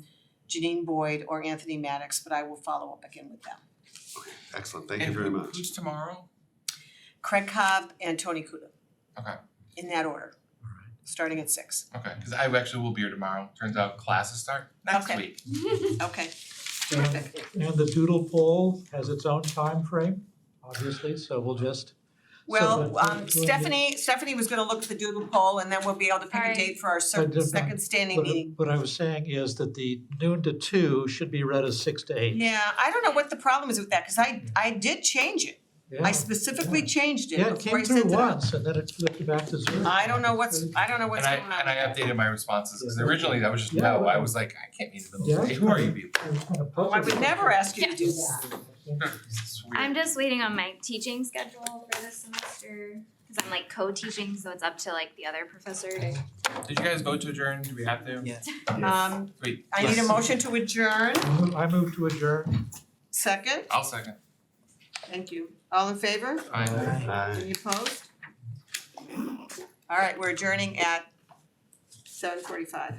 Janine Boyd or Anthony Maddox, but I will follow up again with them. Excellent, thank you very much. Who's tomorrow? Craig Cobb and Tony Kudo, Okay, in that order, starting at 6. okay, cause I actually will be here tomorrow. Turns out classes start next Okay. week. Okay, terrific. And the doodle poll has its own time frame, obviously, so we'll just. Well, but- Stephanie was gonna look at the doodle poll and then we'll be able to pick a Alright. date for our But, second standing meeting. What I was saying is that the noon to 2 should be read as 6 to 8. Yeah, I don't know what the problem is with that, cause I did change it. I Yeah. specifically changed it Yeah, it before I came sent through it out. once and then it flipped back to 0. I don't know what's And going on I with that. updated my responses, cause originally that was just Yeah, no, I well- was like, I can't meet in the middle Yeah, of the day, who are you people? Well, I would never ask you to do that. It's weird. I'm just waiting on my teaching schedule for this semester because I'm like co-teaching, so it's up to like the other professor to. Did you guys vote to adjourn? Do we have to? Yeah. Wait, I need a motion to adjourn, I move to adjourn. second, I'll second. thank you. All in favor? Aye. Aye. Any opposed? All right, we're adjourning at 7:45.